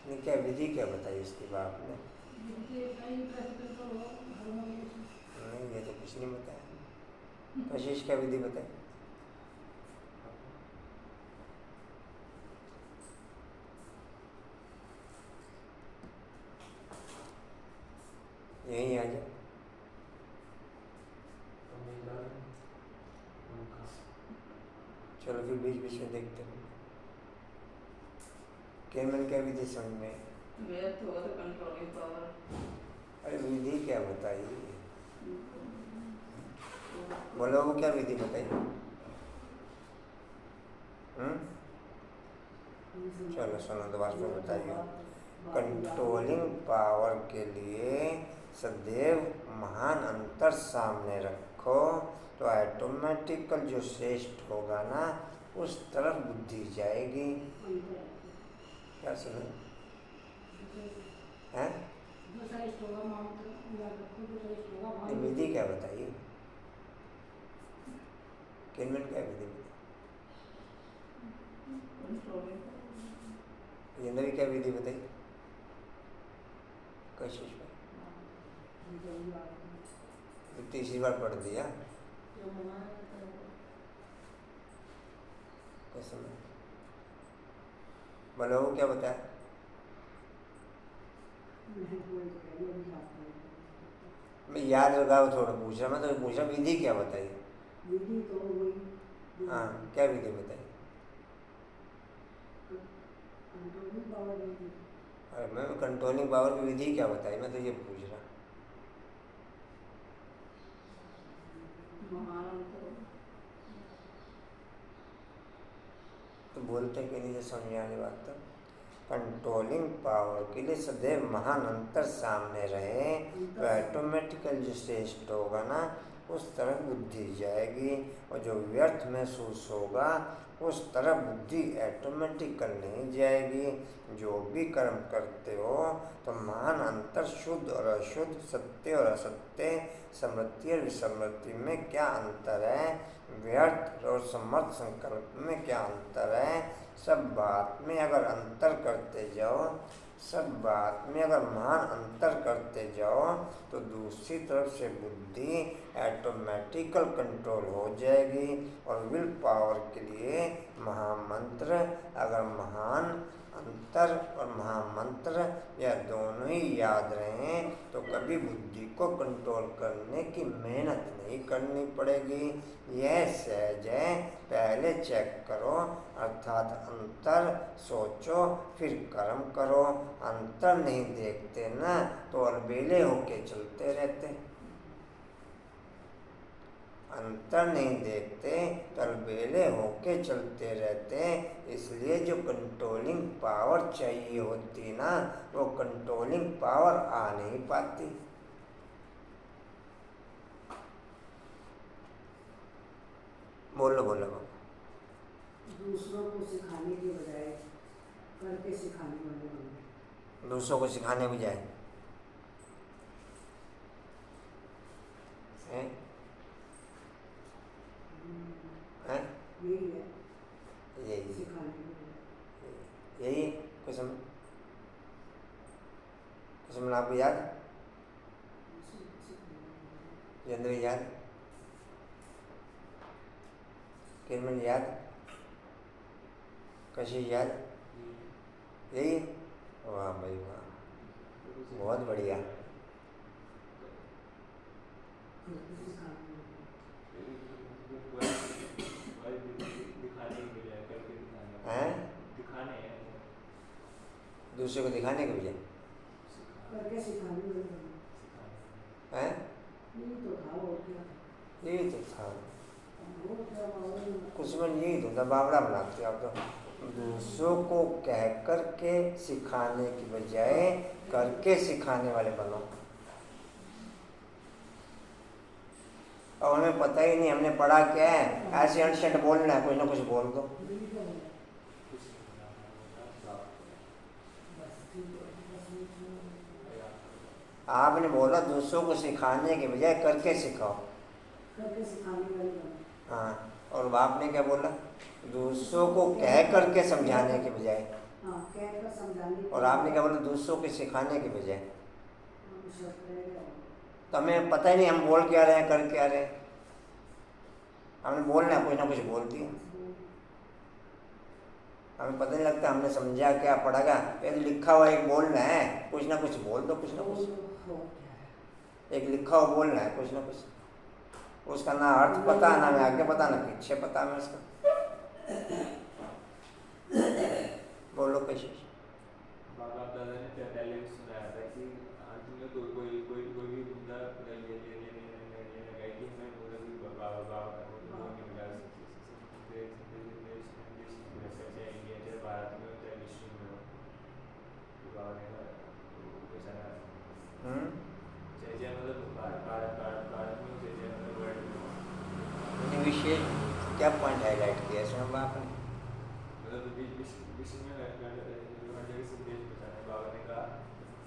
नहीं, क्या विधि क्या बताई उसकी बाप ने? नहीं, ये तो कुछ नहीं बताया। कशिश क्या विधि बताई? यहीं आ जाए। चलो फिर बीच बीच में देखते हैं। केमन क्या विधि समझ में? Controlling power. अरे विधि क्या बताई? बोलो, वो क्या विधि बताई? चलो सुनो दोबारा से बताइए। कंट्रोलिंग पावर के लिए सदैव महान अंतर सामने रखो, तो ऑटोमेटिकल जो श्रेष्ठ होगा ना, उस तरफ बुद्धि जाएगी। क्या सुनो हैं? विधि क्या बताइए? किनमें क्या विधि बताई? ये क्या विधि बताई? कशिश में तीसरी बार पढ़ दिया। कसम बोलो, क्या बताया? मैं याद लगाओ, थोड़ा पूछ रहा, मैं तो पूछ रहा विधि क्या बताई? विधि तो वही। हाँ, क्या विधि बताई? अरे मैं कंट्रोलिंग पावर की विधि क्या बताई, मैं तो ये पूछ रहा। तो बोलते कि नहीं, समझ में आने बात। तो कंट्रोलिंग पावर के लिए सदैव महान अंतर सामने रहे, तो ऑटोमेटिकल जो श्रेष्ठ होगा ना, उस तरफ बुद्धि जाएगी, और जो व्यर्थ महसूस होगा उस तरफ बुद्धि ऑटोमेटिकल नहीं जाएगी। जो भी कर्म करते हो तो महान अंतर शुद्ध और अशुद्ध, सत्य और असत्य, समृद्धि और विसमृद्धि में क्या अंतर है, व्यर्थ और समर्थ संकल्प में क्या अंतर है, सब बात में अगर अंतर करते जाओ, सब बात में अगर महान अंतर करते जाओ, तो दूसरी तरफ से बुद्धि ऑटोमेटिकल कंट्रोल हो जाएगी। और विल पावर के लिए महामंत्र, अगर महान अंतर और महामंत्र या दोनों ही याद रहें, तो कभी बुद्धि को कंट्रोल करने की मेहनत नहीं करनी पड़ेगी। यह सहज है, पहले चेक करो, अर्थात अंतर सोचो फिर कर्म करो। अंतर नहीं देखते ना, तो अलबेले होके चलते रहते। अंतर नहीं देखते तो अलबेले होके चलते रहते। इसलिए जो कंट्रोलिंग पावर चाहिए होती ना, वो कंट्रोलिंग पावर आ नहीं पाती। बोलो बोलो। दूसरों को सिखाने के बजाय करके सिखाने वाले बनो। दूसरों को सिखाने बजाय हैं? यही है, यही सिखाने के बजाय। यही कुसुम, कुसुम आपको याद? जिंदगी याद? किरमन याद? कशिश याद? यही? वाह भाई वाह, बहुत बढ़िया। हैं? दूसरे को दिखाने के बजाय करके सिखाने वाले बनो। हैं? यही तो था, और क्या? यही तो था वो कुसुमन, यही तो था। बावड़ा बनाते आप तो। दूसरों को कह कर के सिखाने की बजाय करके सिखाने वाले बनो। और हमें पता ही नहीं हमने पढ़ा क्या है, ऐसे अनशट बोलना है, कुछ ना कुछ बोल दो। आपने बोला दूसरों को सिखाने के बजाय करके सिखाओ। करके सिखाने वाले बनो। हाँ, और आपने क्या बोला? दूसरों को कह करके समझाने के बजाय। हाँ, कहकर समझाने और आपने क्या बोला? दूसरों के सिखाने के बजाय। शब्द रह गया। तो हमें पता ही नहीं हम बोल क्या रहे हैं, कर क्या रहे हैं। हमने बोलना है, कुछ ना कुछ बोल दिया, हमें पता नहीं लगता हमने समझा क्या, पढ़ा क्या। एक लिखा हुआ एक बोलना है, कुछ ना कुछ बोल दो, कुछ ना कुछ। एक लिखा हुआ बोलना है, कुछ ना कुछ। उसका ना अर्थ पता, ना मैं आगे पता, ना पीछे पता मैं उसका। बोलो कैसे? बाबा दादा ने पहले भी सुनाया था कि अंत में कोई कोई कोई कोई भी बंदा ये लगाई कि मैं बोला कि बाबा बाबा वो नहीं मिला इंडिया चाहे भारत में हो चाहे विश्व में हो, बाबा ने कहा बेचारा चाहे चाहे मतलब भारत में हो चाहे चाहे मतलब वर्ल्ड में। विशेष क्या पॉइंट हाईलाइट किया इसमें आपने? मतलब विश्व में हर जगह संदेश पहुंचाना। बाबा ने कहा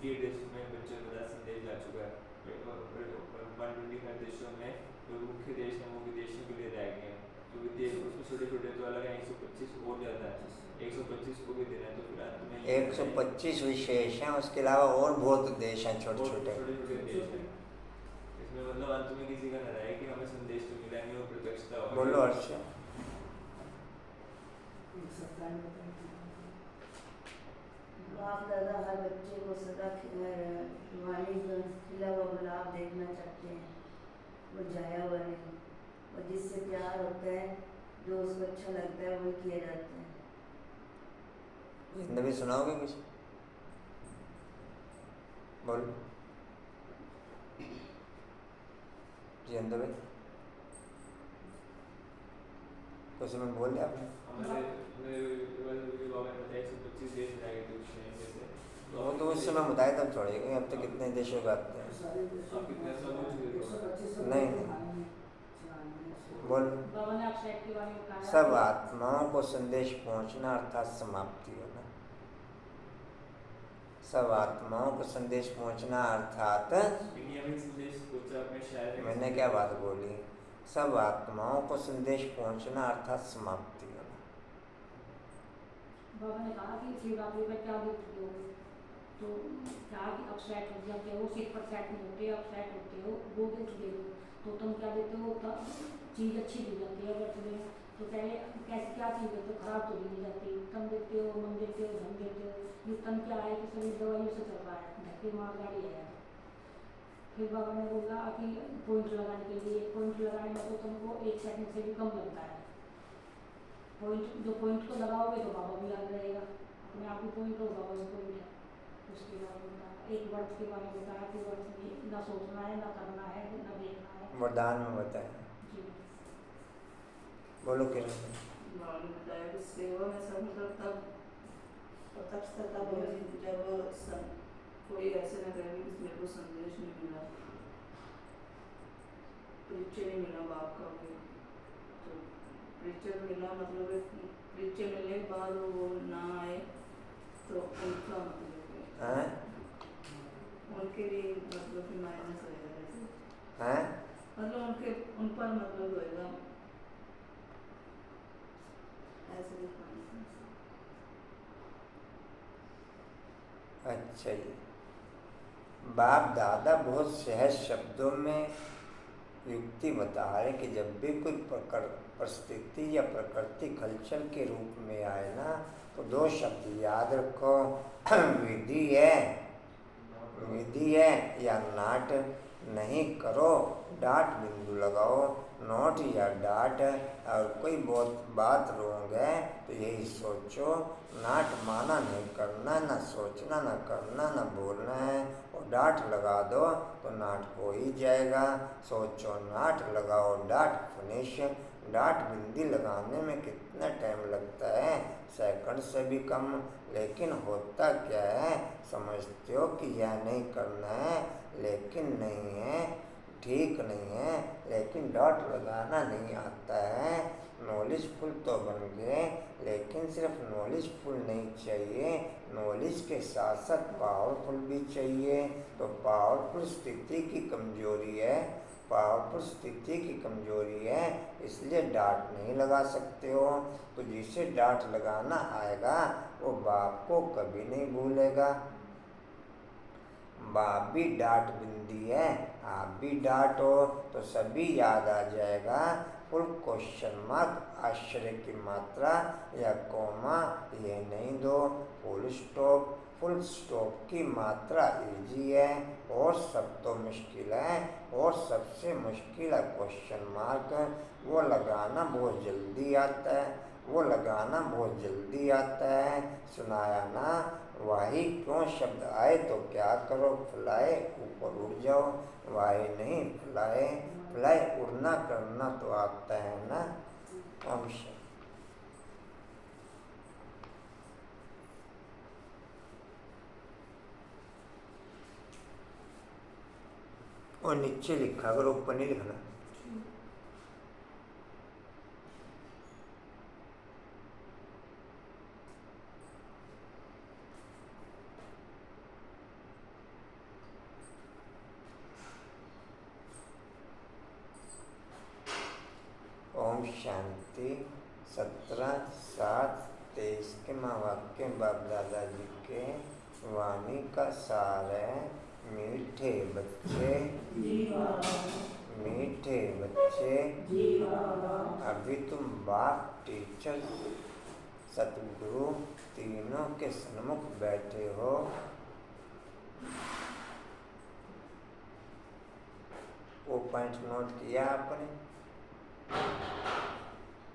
कि देश में बच्चों को बड़ा संदेश जा चुका है। 125 देशों में जो मुख्य देश हैं वो विदेशों के लिए रह गए हैं। जो विदेश उसमें छोटे छोटे तो अलग है, 125 और ज़्यादा है, 125 को भी देना है। तो फिर अंत में 125 विशेष हैं, उसके अलावा और बहुत देश हैं छोटे छोटे देश हैं। इसमें मतलब अंत में किसी का न रहे कि हमें संदेश तो मिला नहीं और प्रत्यक्षता होगी। बोलो अर्ष। बाप दादा हर बच्चे को सदा खिला हुआ गुलाब देखना चाहते हैं, मुरझाया हुआ नहीं। और जिससे प्यार होता है, जो उसको अच्छा लगता है, वही किया जाता है। जिंदगी सुनाओगे कुछ? बोलो जिंदगी कुछ में बोल दिया आपने? वो तो उस समय बताया तब छोड़े, अब तो कितने देशों का आते हैं। नहीं बोल। सब आत्माओं को संदेश पहुंचना अर्थात समाप्ति होना। सब आत्माओं को संदेश पहुंचना अर्थात, मैंने क्या बात बोली? सब आत्माओं को संदेश पहुंचना अर्थात समाप्ति होना। बाबा ने कहा कि शिवरात्रि पर क्या गिफ्ट दो, तो कहा कि अपसेट हो जाते हो, सिर पर सेट नहीं होते, अपसेट होते हो, वो गिफ्ट दे दो। तो तुम क्या देते हो? चीज़ अच्छी दी जाती है बर्थडे में। तो पहले कैसी क्या चीज़ देते हो? खराब तो दी जाती। तन देते हो, मन देते हो, धन देते हो। ये तन क्या है कि सभी दवाइयों से चल रहा है, धक्के मार गाड़ी है। फिर बाबा ने बोला कि पॉइंट लगाने के लिए, पॉइंट लगाने में तो तुमको 1 सेकंड से भी कम लगता है। पॉइंट को लगाओगे तो बाबा भी याद रहेगा, अपने आप ही पॉइंट हो, बाबा भी पॉइंट है। उसके बाद बताया एक वर्ष के बारे में बताया कि वर्ष में ना सोचना है, ना करना है, ना देखना है। वरदान में बताया। बोलो किरण। बताया कि सेवा में सब मतलब तब प्रत्यक्षता जब कोई ऐसे न करे कि मेरे को संदेश नहीं मिला, परिचय नहीं मिला बाप का भी। तो परिचय मिला मतलब परिचय मिलने के बाद वो ना आए तो उनका मतलब उनके लिए मतलब माइनस हो जाएगा, मतलब उन पर मतलब होएगा ऐसे। अच्छा जी। बाप दादा बहुत सहज शब्दों में युक्ति बता रहे कि जब भी कोई परिस्थिति या प्रकृति हलचल के रूप में आए ना, तो 2 शब्द याद रखो। विधि है या नाट। नहीं करो, डांट बिंदु लगाओ। नोट या डांट। और कोई बहुत बात रोंग है तो यही सोचो, नाट माना नहीं करना, ना सोचना, ना करना, ना बोलना है। और डांट लगा दो तो नाट हो ही जाएगा। सोचो नाट, लगाओ डांट, फिनिश। डांट बिंदी लगाने में कितना टाइम लगता है? सेकंड से भी कम। लेकिन होता क्या है? समझते हो कि यह नहीं करना है, लेकिन नहीं है। ठीक नहीं है, लेकिन डॉट लगाना नहीं आता है। नॉलेजफुल तो बन गए, लेकिन सिर्फ नॉलेजफुल नहीं चाहिए, नॉलेज के साथ साथ पावरफुल भी चाहिए। तो पावरफुल स्थिति की कमजोरी है, पावरफुल स्थिति की कमजोरी है, इसलिए डांट नहीं लगा सकते हो। तो जिसे डांट लगाना आएगा वो बाप को कभी नहीं भूलेगा। बाप भी डांट बिंदी है, आप भी डांटो तो सभी याद आ जाएगा। फुल क्वेश्चन मार्क आश्चर्य की मात्रा या कोमा ये नहीं दो, फुल स्टॉप। फुल स्टॉप की मात्रा इजी है और सब तो मुश्किल है, और सबसे मुश्किल है क्वेश्चन मार्क। वो लगाना बहुत जल्दी आता है, वो लगाना बहुत जल्दी आता है। सुनाया ना, वाही क्यों शब्द आए तो क्या करो, फुलाए ऊपर उड़ जाओ, वाही नहीं फुलाए, फुलाए उड़ना करना तो आता है ना। ओम शांति। और नीचे लिखा करो, ऊपर नहीं लिखना। ओम शांति। 17/7/23 के महावाक्य बाप दादाजी के वाणी का सार है। मीठे बच्चे, मीठे बच्चे, अभी तुम बाप, टीचर, सतगुरु तीनों के सन्मुख बैठे हो। वो पॉइंट नोट किया आपने?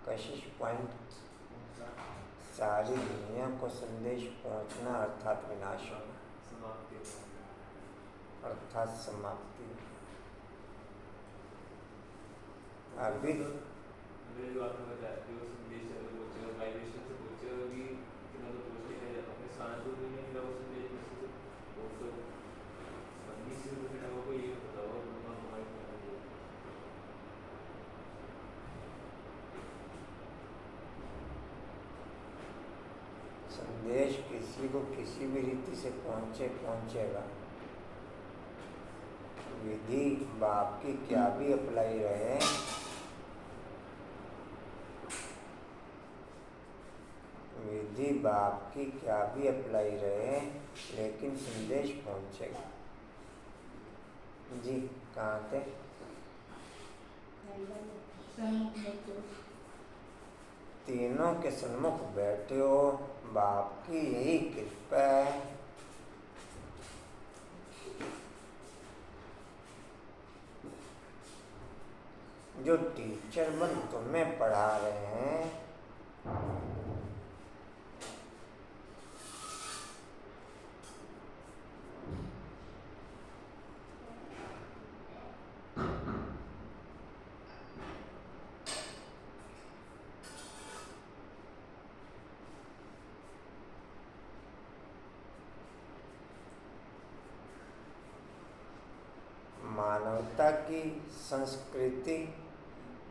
कशिश पॉइंट, सारी दुनिया को संदेश पहुंचना अर्थात विनाश होना, अर्थात समाप्ति। अभी जो आपने बताया जो संदेश है वो जो वाइब्रेशन से पहुंचे होगी, इतना तो पहुंच नहीं है अपने स्थान को भी नहीं मिला वो संदेश से, वो तो बंदी से तो फिर आपको ये पता होगा उन्होंने हमारे को संदेश किसी को किसी भी रीति से पहुंचेगा। विधि बाप की क्या भी अप्लाई रहे, विधि बाप की क्या भी अप्लाई रहे, लेकिन संदेश पहुंचेगा। जी कहाँ थे? तीनों के सन्मुख बैठे हो, बाप की यही कृपा है। जो टीचर बन तुम्हें पढ़ा रहे हैं, मानवता की संस्कृति,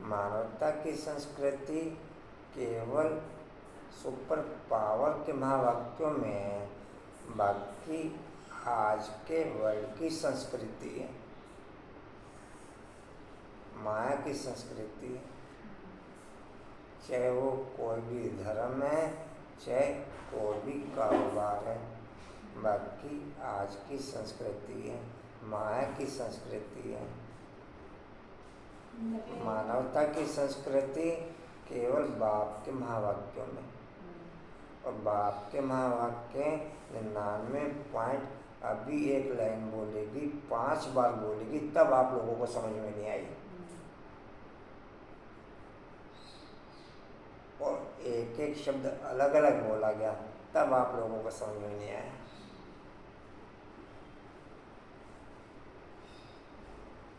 मानवता की संस्कृति केवल सुपर पावर के महावाक्यों में है, बाकी आज के वर्ल्ड की संस्कृति है, माया की संस्कृति है। चाहे वो कोई भी धर्म है, चाहे कोई भी कारोबार है, बाकी आज की संस्कृति है, माया की संस्कृति है। मानवता की संस्कृति केवल बाप के महावाक्यों में, और बाप के महावाक्य 99 पॉइंट, अभी एक लाइन बोलेगी 5 बार बोलेगी तब आप लोगों को समझ में नहीं आई, और एक एक शब्द अलग अलग बोला गया तब आप लोगों को समझ में नहीं आया।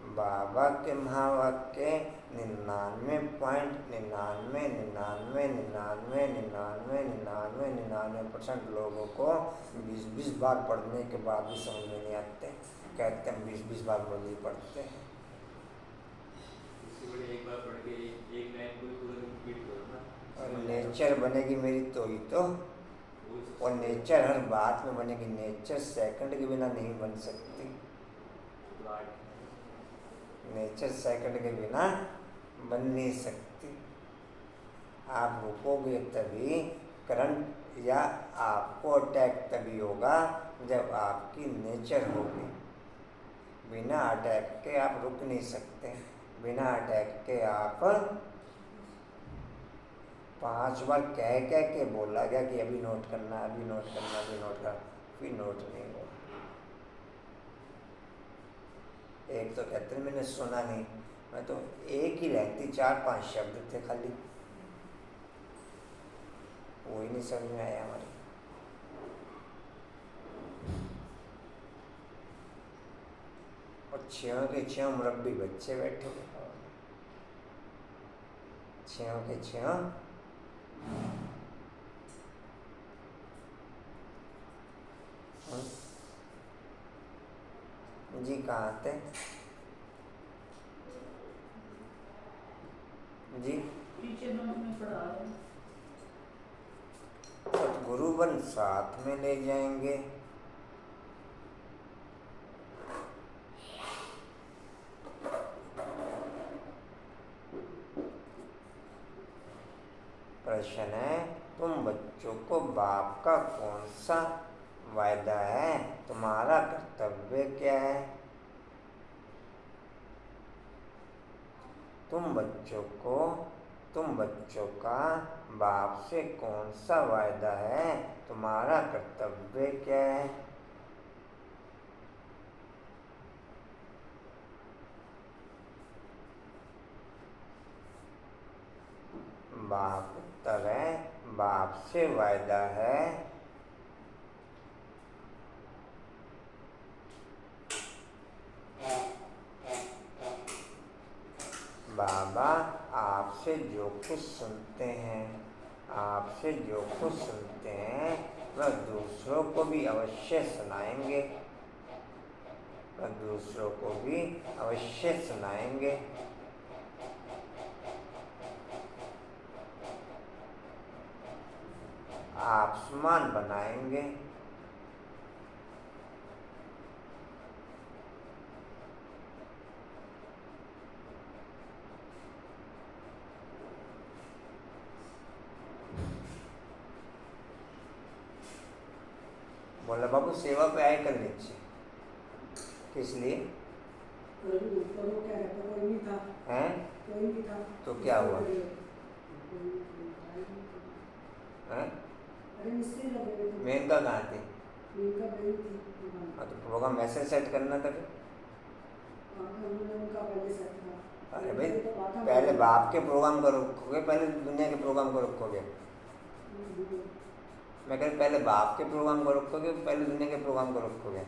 बाबा के महावाक्य 99% लोगों को 20-20 बार पढ़ने के बाद भी समझ में नहीं आते, कहते हैं 20-20 बार बोली पढ़ते हैं। इससे बड़े एक बार पढ़ के एक लाइन को भी पूरा रिपीट करो ना। और नेचर बनेगी मेरी तो ही तो, वो ही और नेचर हर बात में बनेगी। नेचर सेकंड के बिना नहीं बन सकती। तो आर्ट नेचर सेकंड के बिना बन नहीं सकती। आप रुकोगे तभी करंट या आपको अटैक तभी होगा जब आपकी नेचर होगी। बिना अटैक के आप रुक नहीं सकते। बिना अटैक के आप 5 बार कह के बोला गया कि अभी नोट करना, अभी नोट करना, अभी नोट करना, फिर नोट नहीं हुआ। एक तो कहते हैं मैंने सुना नहीं, मैं तो एक ही रहती 4-5 शब्द थे खाली, वो ही नहीं समझ में आया हमारे। और 6 के 6 मुरब्बी बच्चे बैठे हुए, 6 के 6 जी कहाँ थे जी? टीचर में पढ़ा रहे हैं। सतगुरु बन साथ में ले जाएंगे। प्रश्न है, तुम बच्चों को बाप का कौन सा वायदा है, तुम्हारा कर्तव्य क्या है? तुम बच्चों का बाप से कौन सा वायदा है, तुम्हारा कर्तव्य क्या है? बाप उत्तर है, बाप से वायदा है बाबा आपसे जो कुछ सुनते हैं, आपसे जो कुछ सुनते हैं वह दूसरों को भी अवश्य सुनाएंगे, वह दूसरों को भी अवश्य सुनाएंगे। आसमान बनाएंगे। बोला बाबू सेवा पे आए कर लीजिए। किस लिए कोई क्या रहता, कोई नहीं था, हैं? कोई नहीं था। तो क्या हुआ? हैं? अरे मिस्त्री लगे हुए थे। मेनका कहाँ थी? मेनका बहन थी। हाँ, तो प्रोग्राम ऐसे सेट करना था फिर। उनका पहले सेट था। अरे भाई पहले बाप के प्रोग्राम को रखोगे, पहले दुनिया के प्रोग्राम को रखोगे? मैं कह पहले बाप के प्रोग्राम को रखोगे, पहले दुनिया के प्रोग्राम को रखोगे?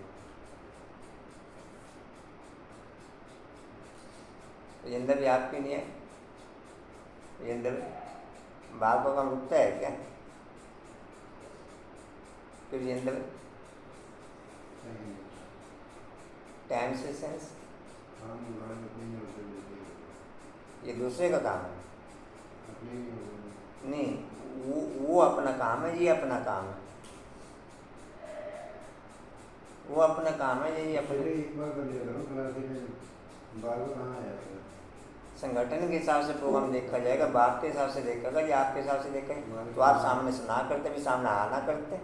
तो ये अंदर भी आपके लिए ये अंदर बाप का काम रुकता है क्या? फिर ये अंदर टाइम से सेंस ये दूसरे का काम है नहीं, वो अपना काम है, ये अपना काम है। वो अपना काम है, ये अपना। संगठन के हिसाब से प्रोग्राम देखा जाएगा, बाप के हिसाब से देखेगा या आपके हिसाब से देखेगा। तो आप सामने से ना करते भी सामने आना करते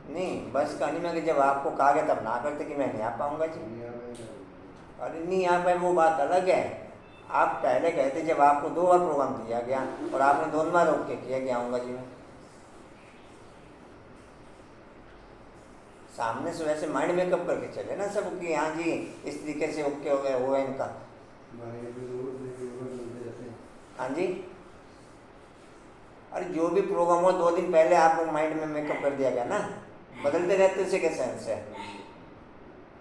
नहीं, बस कहनी में कि जब आपको कहा गया तब ना करते कि मैं नहीं आ पाऊंगा जी। अरे नहीं आ पाए वो बात अलग है। आप पहले गए थे जब आपको 2 बार प्रोग्राम दिया गया और आपने 2 बार रोक के किया कि आऊँगा जी मैं। सामने से वैसे माइंड मेकअप करके चले ना सब कि हाँ जी इस तरीके से ओके हो गया, हुआ इनका। हाँ जी, अरे जो भी प्रोग्राम हो 2 दिन पहले आपको माइंड में मेकअप कर दिया गया ना, बदलते रहते से क्या सेंस है?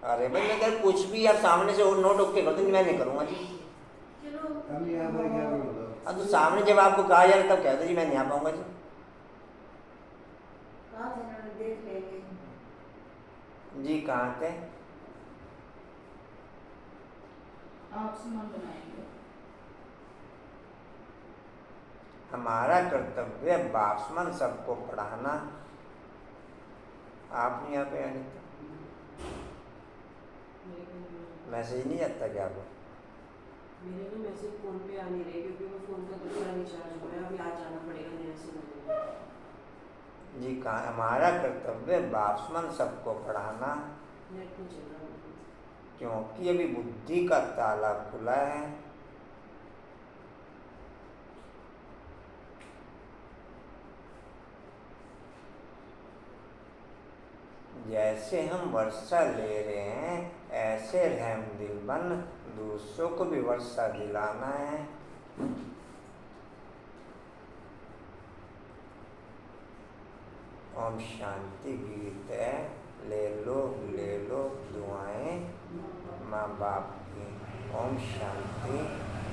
अरे भाई मैं अगर कुछ भी आप सामने से और नोट ओके कर दूँ मैं नहीं करूँगा जी। हाँ तो सामने जब आपको कहा जा रहा तब कहते जी मैं नहीं आ पाऊंगा जी। देख लेंगे जी कहाँ थे? आसमान बनाएंगे। हमारा कर्तव्य बाप्समन सबको पढ़ाना। आप नहीं आ पे आने मैसेज नहीं आता क्या आपको? मेरे तो मैसेज फ़ोन पे आ नहीं रहे क्योंकि वो फ़ोन का दूसरा रिचार्ज हुआ है, अभी आज जाना पड़ेगा नया सिम। जी कहाँ? हमारा कर्तव्य बाप्समन सबको पढ़ाना, नेट में चल रहा है। क्योंकि अभी बुद्धि का ताला खुला है। जैसे हम वर्षा ले रहे हैं ऐसे रहम दिल बन दूसरों को भी वर्षा दिलाना है। ओम शांति गीत है, ले लो दुआएं माँ बाप की। ओम शांति।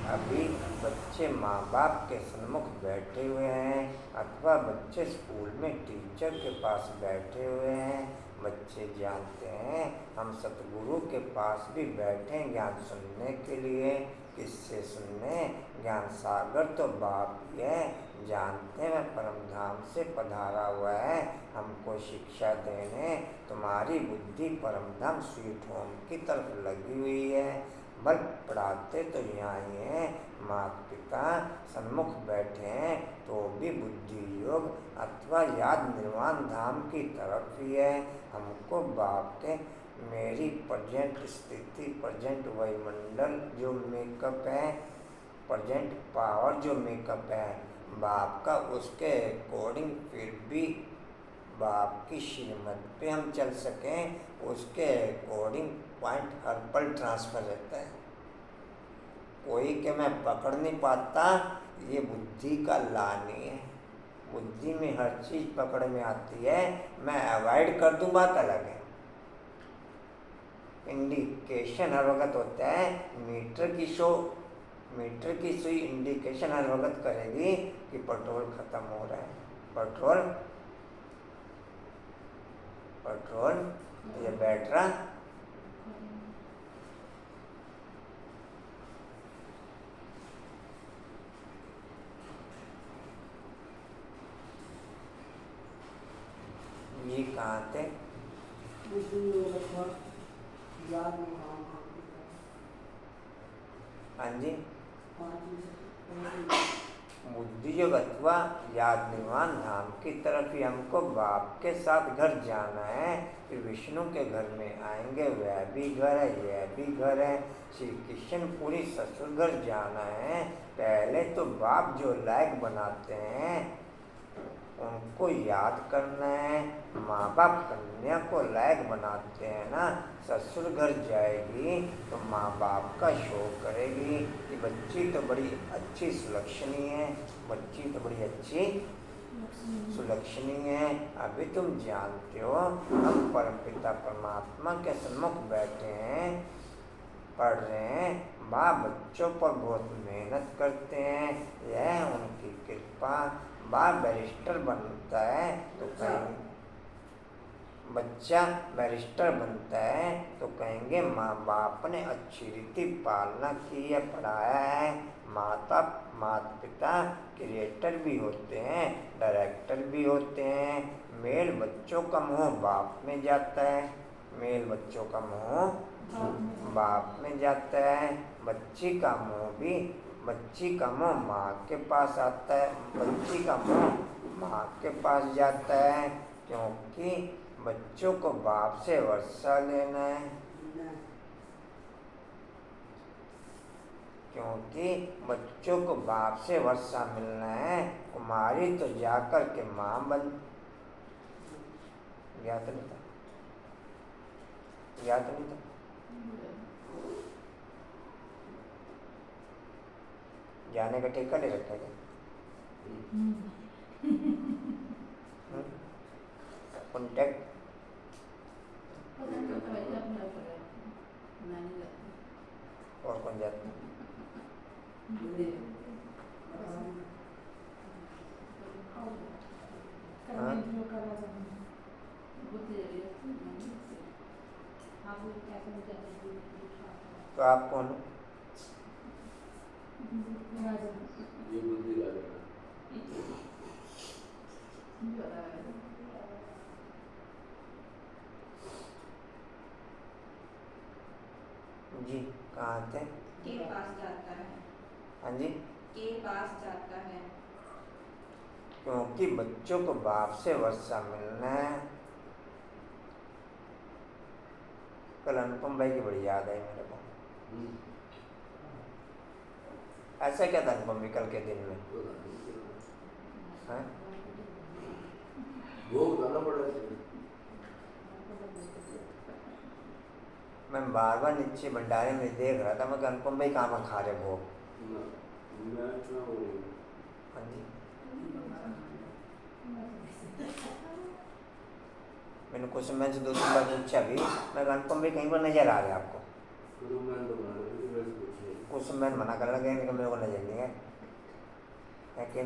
अभी बच्चे माँ बाप के सन्मुख बैठे हुए हैं अथवा बच्चे स्कूल में टीचर के पास बैठे हुए हैं। बच्चे जानते हैं हम सतगुरु के पास भी बैठे ज्ञान सुनने के लिए। किससे सुनने? ज्ञान सागर तो बाप ही है, जानते हैं परम धाम से पधारा हुआ है हमको शिक्षा देने। तुम्हारी बुद्धि परम धाम स्वीट होम की तरफ लगी हुई है। बल पढ़ाते तो यहाँ ही हैं, माता पिता सन्मुख बैठे हैं तो भी बुद्धि योग अथवा याद निर्वाण धाम की तरफ ही है। हमको बाप के मेरी प्रजेंट स्थिति, प्रजेंट वायुमंडल जो मेकअप है, प्रजेंट पावर जो मेकअप है बाप का, उसके अकॉर्डिंग फिर भी बाप की श्रीमत पे हम चल सकें, उसके अकॉर्डिंग पॉइंट हर पल ट्रांसफर रहता है। कोई के मैं पकड़ नहीं पाता, ये बुद्धि का लानी है। बुद्धि में हर चीज़ पकड़ में आती है, मैं अवॉइड कर दूँ बात अलग है। इंडिकेशन हर वक्त होता है, मीटर की सुई इंडिकेशन हर वक्त करेगी कि पेट्रोल खत्म हो रहा है। पेट्रोल ये बैटरा ये कहाँ थे? हाँ जी, बुद्धि योग अथवा याद निर्वाण धाम की तरफ ही हमको बाप के साथ घर जाना है। फिर विष्णु के घर में आएंगे, वह भी घर है यह भी घर है। श्री कृष्ण पूरी ससुर घर जाना है। पहले तो बाप जो लायक बनाते हैं उनको याद करना है। माँ बाप कन्या को लायक बनाते हैं ना, ससुर घर जाएगी तो माँ बाप का शो करेगी कि बच्ची तो बड़ी अच्छी सुलक्षणी है, बच्ची तो बड़ी अच्छी सुलक्षणी है। अभी तुम जानते हो हम परमपिता परमात्मा के सन्मुख बैठे हैं, पढ़ रहे हैं, माँ बच्चों पर बहुत मेहनत करते हैं, यह उनकी कृपा। बाप बैरिस्टर बनता है तो कहीं बच्चा बैरिस्टर बनता है तो कहेंगे माँ बाप ने अच्छी रीति पालना की है, पढ़ाया है। माता पिता क्रिएटर भी होते हैं, डायरेक्टर भी होते हैं। मेल बच्चों का मोह बाप में जाता है, मेल बच्चों का मोह बाप में जाता है। बच्ची का मोह माँ के पास आता है, बच्ची का मोह माँ के पास जाता है, क्योंकि बच्चों को बाप से वर्षा लेना है। क्योंकि बच्चों को बाप से वर्षा मिलना है। कुमारी तो जाकर के माँ बन गया तो नहीं था, जाने का ठेका ले रखा है कॉन्टेक्ट और कौन जाता है? तो आप कौन हो? ये बुद्धि लगेगा। ज़्यादा है। जी कहाँ थे? के पास जाता है। हाँ जी। के पास जाता है। क्योंकि बच्चों को बाप से वर्षा मिलना है। कल अनुपम भाई की बड़ी याद आई मेरे को। ऐसा क्या था अनुपम भाई कल के दिन में? हैं? वो बताना पड़ा। मैं बार बार नीचे भंडारे में देख रहा था, मैं कि अनुपम भाई कहाँ पर खा रहे भोग। हाँ जी। मैंने क्वेश्चन मैन से 2-3 बार पूछा भी, मैं अनुपम भाई कहीं पर नजर आ रहे आपको? क्वेश्चन मैन मना कर लगे कि मेरे को नजर नहीं है।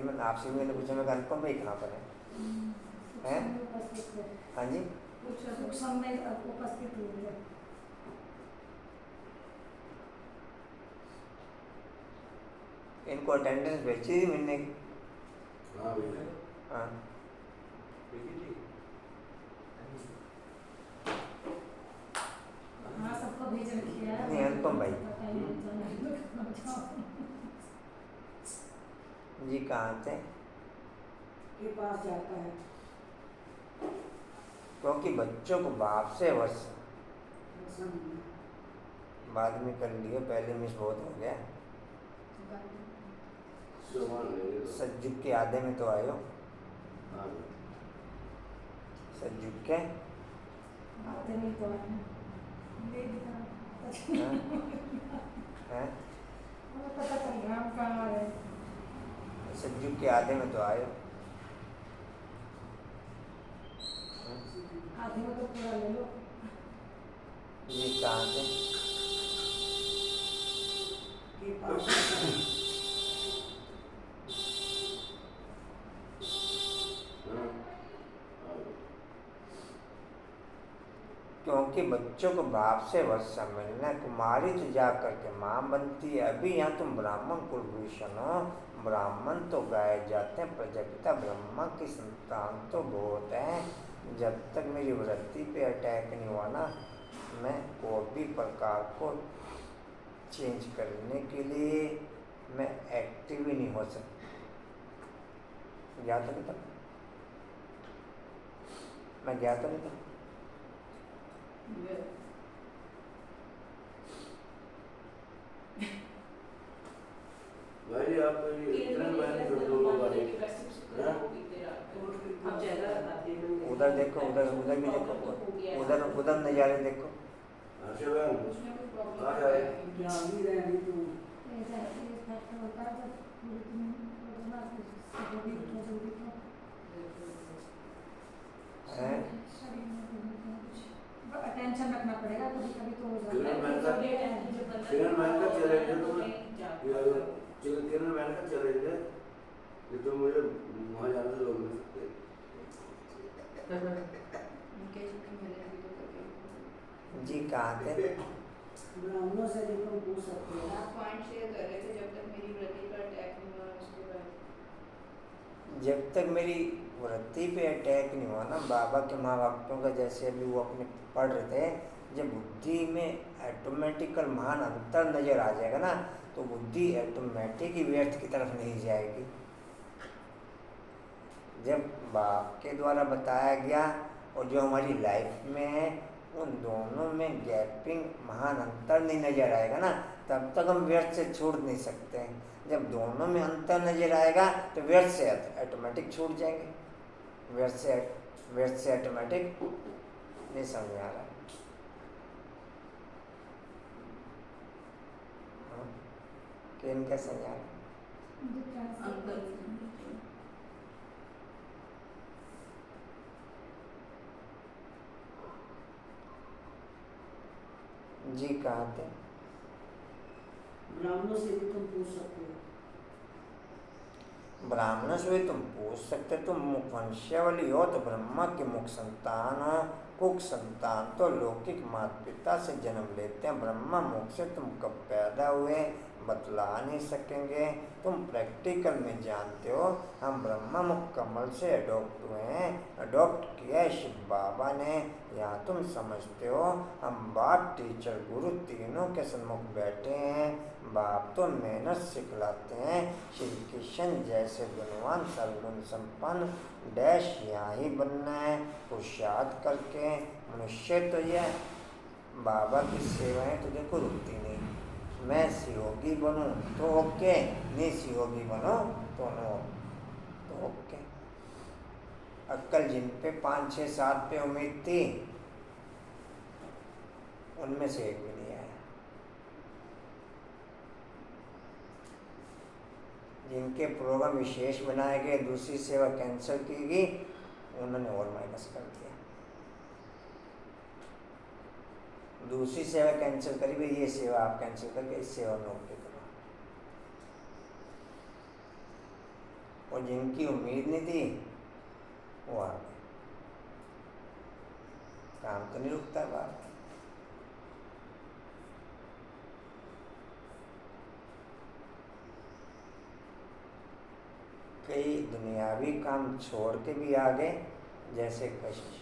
मैं आपसे भी मैंने पूछा, मैं अनुपम भाई कहाँ पर है? हैं? हाँ जी। सुख समय उपस्थित हुए। इनको अटेंडेंस भेजी थी मैंने। हाँ भैया। हाँ हाँ सबको भेज रखी है। नहीं अनुपम भाई जी कहाँ थे? के पास जाता है। क्योंकि बच्चों को बाप से वर्षा। बाद में कर लियो, पहले मिस बहुत हो गया। सज्जुक के आधे में तो आयो। सज्जुक के आते नहीं तो आते। हैं? हैं? हमें पता चल गया हम कहाँ आ रहे हैं। सज्जुक के आधे में तो आयो। आधे में तो पूरा ले लो। ये कहाँ थे? के पास जाता है। क्योंकि बच्चों को बाप से वर्षा मिलना, कुमारी तो जा करके माँ बनती है। अभी यहाँ तुम ब्राह्मण कुलभूषण हो, ब्राह्मण तो गाए जाते हैं, प्रजापिता ब्रह्मा की संतान तो बहुत है। जब तक मेरी वृत्ति पे अटैक नहीं हुआ ना, मैं कोई भी प्रकार को चेंज करने के लिए मैं एक्टिव ही नहीं हो सकता। गया तो नहीं था मैं, गया तो नहीं था। भाई आप इतना मैंने जो लोग वाले अब ज्यादा बताती है मैंने। उधर देखो, उधर उधर भी देखो, उधर उधर नज़ारे देखो। उसमें कुछ प्रॉब्लम आ है। जाए। ऐसा इस फैक्टर होता है जब पूरी दुनिया जल्दी हैं? शरीर में कुछ अटेंशन रखना पड़ेगा, कभी कभी तो हो जाता किरण मैन का है। किरण मैन का चैलेंज है तुम्हें। किरण मैन का चैलेंज है ये तो मुझे वहाँ जाने से रोक नहीं सकते। उनके छुट्टी मिले अभी तो करके। जी कहाँ थे? ब्राह्मणों से भी तुम पूछ सकते हो। आप पॉइंट शेयर कर रहे थे जब तक मेरी वृत्ति पर अटैक नहीं हुआ उसके बाद। जब तक मेरी वृत्ति पे अटैक नहीं हुआ ना, बाबा के महाभक्तों का जैसे अभी वो अपने पढ़ रहे थे, जब बुद्धि में ऑटोमेटिकल महान अंतर नजर आ जाएगा ना, तो बुद्धि ऑटोमेटिक ही व्यर्थ की तरफ नहीं जाएगी। जब बाप के द्वारा बताया गया और जो हमारी लाइफ में है, उन दोनों में गैपिंग महान अंतर नहीं नजर आएगा ना, तब तक हम व्यर्थ से छोड़ नहीं सकते हैं। जब दोनों में अंतर नजर आएगा तो व्यर्थ से ऑटोमेटिक छूट जाएंगे। व्यर्थ से ऑटोमेटिक नहीं समझ आ रहा। कि इनका समझ आ रहा? जी कहाँ थे? ब्राह्मणों से भी तुम पूछ सकते हो। ब्राह्मणों से भी तुम पूछ सकते, तुम मुख वंशावली हो तो ब्रह्मा के मुख संतान हो। कुक संतान तो लौकिक माता पिता से जन्म लेते हैं, ब्रह्मा मुख से तुम कब पैदा हुए? बतला नहीं सकेंगे। तुम प्रैक्टिकल में जानते हो, हम ब्रह्मा मुख कमल से अडॉप्ट हुए हैं, अडॉप्ट किया है शिव बाबा ने। यहाँ तुम समझते हो, हम बाप, टीचर, गुरु तीनों के सन्मुख बैठे हैं। बाप तो मेहनत सिखलाते हैं, श्री कृष्ण जैसे गुणवान सर्वगुण संपन्न डैश यहाँ ही बनना है पुरुषार्थ करके। मनुष्य तो यह बाबा की सेवाएं तो देखो रुकती नहीं। मैं सहयोगी बनूं तो ओके, नहीं सहयोगी बनो तो नो, तो ओके। अक्कल जिन पे 5, 6, 7 पे उम्मीद थी, उनमें से एक भी नहीं आया। जिनके प्रोग्राम विशेष बनाए गए, दूसरी सेवा कैंसिल की गई, उन्होंने और माइनस कर दिया। दूसरी सेवा कैंसिल करी भाई, ये सेवा आप कैंसिल करके इस सेवा में ओके करो। और जिनकी उम्मीद नहीं थी वो आ गए। काम तो नहीं रुकता बात। कई दुनियावी काम छोड़ के भी आ गए, जैसे कशिश,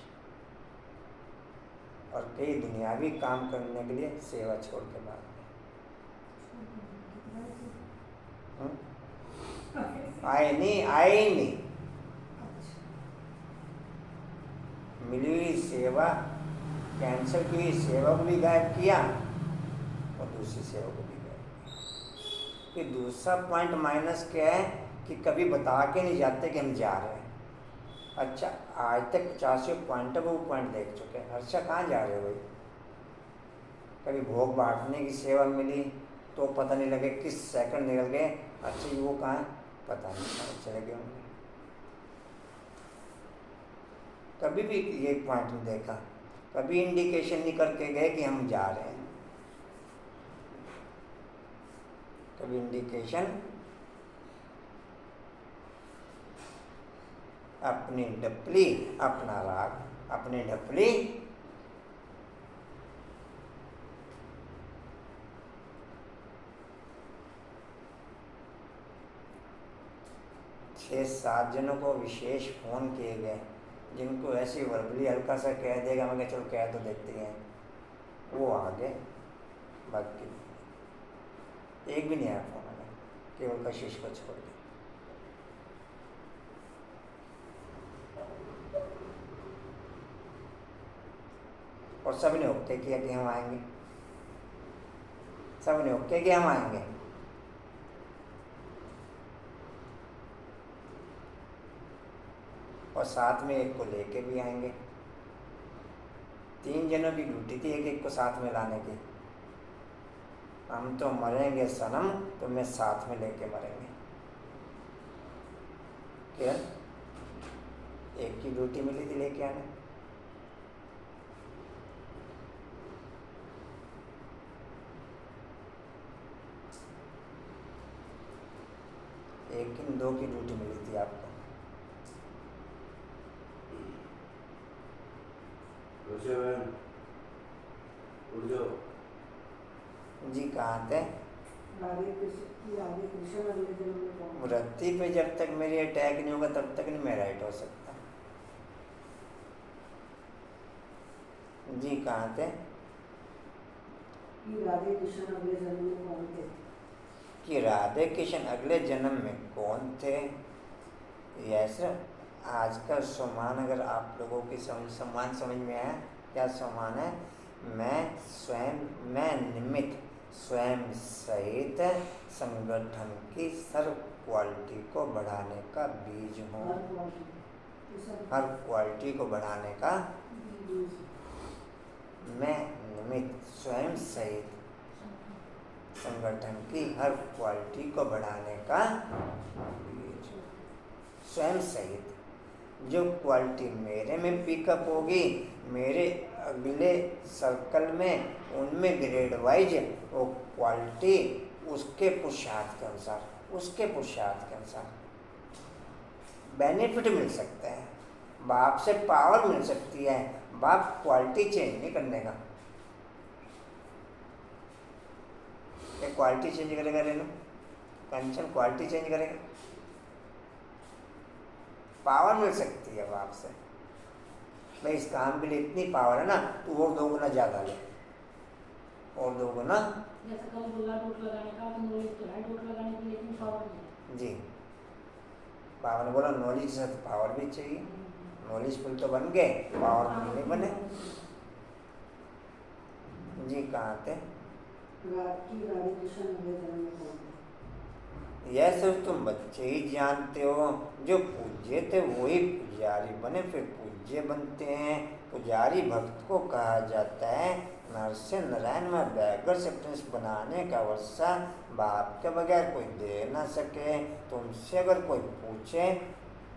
और कई दुनियावी काम करने के लिए सेवा छोड़ के भाग गए। आए नहीं मिली हुई सेवा, कैंसर की हुई सेवा को भी गायब किया और दूसरी सेवा को भी गायब किया। फिर दूसरा पॉइंट माइनस क्या है कि कभी बता के नहीं जाते कि हम जा रहे हैं। अच्छा, आज तक 85 पॉइंट वो पॉइंट देख चुके हैं। अच्छा, कहाँ जा रहे हो भाई? कभी भोग बांटने की सेवा मिली तो पता नहीं लगे किस सेकंड निकल गए। अच्छा, वो कहाँ है पता नहीं, कहाँ चले गए होंगे। कभी भी ये पॉइंट नहीं देखा, कभी इंडिकेशन नहीं करके गए कि हम जा रहे हैं। कभी इंडिकेशन अपनी ढपली, अपना राग, अपनी ढपली छः 7 जनों को विशेष फोन किए गए, जिनको ऐसी वर्बली हल्का सा कह देगा, मैं चलो कह तो देते हैं, वो आगे। बाकी एक भी नहीं आया फोन में, केवल कशिश को छोड़ के। और सब ने ओके किया कि हम आएंगे, सब ने ओके किया हम आएंगे। और साथ में एक को लेके भी आएंगे। 3 जनों की ड्यूटी थी एक को साथ में लाने की। हम तो मरेंगे सनम, तो मैं साथ में लेके मरेंगे। क्या एक की ड्यूटी मिली थी लेके आने। एक की 2 की ड्यूटी मिली थी आपको। जी कहाँ थे? वृत्ति पे जब तक मेरी अटैक नहीं होगा तब तक नहीं मैं राइट हो सकता। जी कहाँ थे? राधे कृष्ण अगले जन्म में कौन थे? कि राधे कृष्ण अगले जन्म में कौन थे? यस, आज का सम्मान अगर आप लोगों की सम्मान समझ में आया, क्या सम्मान है? मैं निमित्त स्वयं सहित संगठन की सर्व क्वालिटी को बढ़ाने का बीज हूँ। हर क्वालिटी को बढ़ाने का मैं निमित्त स्वयं सहित संगठन की हर क्वालिटी को बढ़ाने का बीज। स्वयं सहित जो क्वालिटी मेरे में पिकअप होगी, मेरे अगले सर्कल में, उनमें ग्रेड वाइज वो क्वालिटी उसके पुरुषार्थ के अनुसार बेनिफिट मिल सकता है। बाप से पावर मिल सकती है, बाप क्वालिटी चेंज नहीं करने का। एक क्वालिटी चेंज करेगा रेनू? कंचन क्वालिटी चेंज करेगा? पावर मिल सकती है अब आपसे, भाई इस काम के लिए इतनी पावर है ना, तो वो 2 गुना ज़्यादा ले, और 2 गुना। जैसे कल बोला डोट लगाने का, तो नॉलेज तो है डोट लगाने की, लेकिन पावर नहीं है। जी, पावर ने बोला नॉलेज से तो पावर भी चाहिए, नॉलेजफुल तो बन गए, पावरफुल नहीं बने। जी कहाँ थे? यह सब तुम बच्चे ही जानते हो, जो पूज्य थे वही पुजारी बने, फिर पूज्य बनते हैं। पुजारी भक्त को कहा जाता है। नर से नारायण में बैगर से प्रिंस बनाने का वर्षा बाप के बगैर कोई दे ना सके। तुमसे अगर कोई पूछे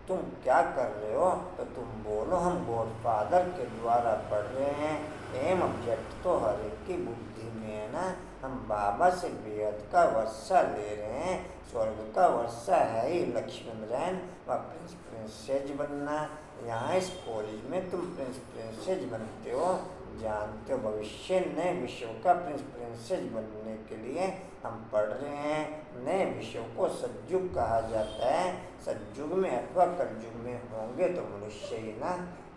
तुम क्या कर रहे हो, तो तुम बोलो हम गॉडफादर के द्वारा पढ़ रहे हैं। एम ऑब्जेक्ट तो हर एक की बुद्धि में है ना, हम बाबा से बेहद का वर्षा ले रहे हैं। स्वर्ग का वर्षा है ही लक्ष्मी नारायण व प्रिंस प्रिंसेज बनना। यहाँ इस कॉलेज में तुम प्रिंस प्रिंसेज बनते हो, जानते हो भविष्य नए विश्व का प्रिंस प्रिंसेज बनने के लिए हम पढ़ रहे हैं। नए विश्व को सतयुग कहा जाता है। सतयुग में अथवा कलयुग में होंगे तो मनुष्य ही ना,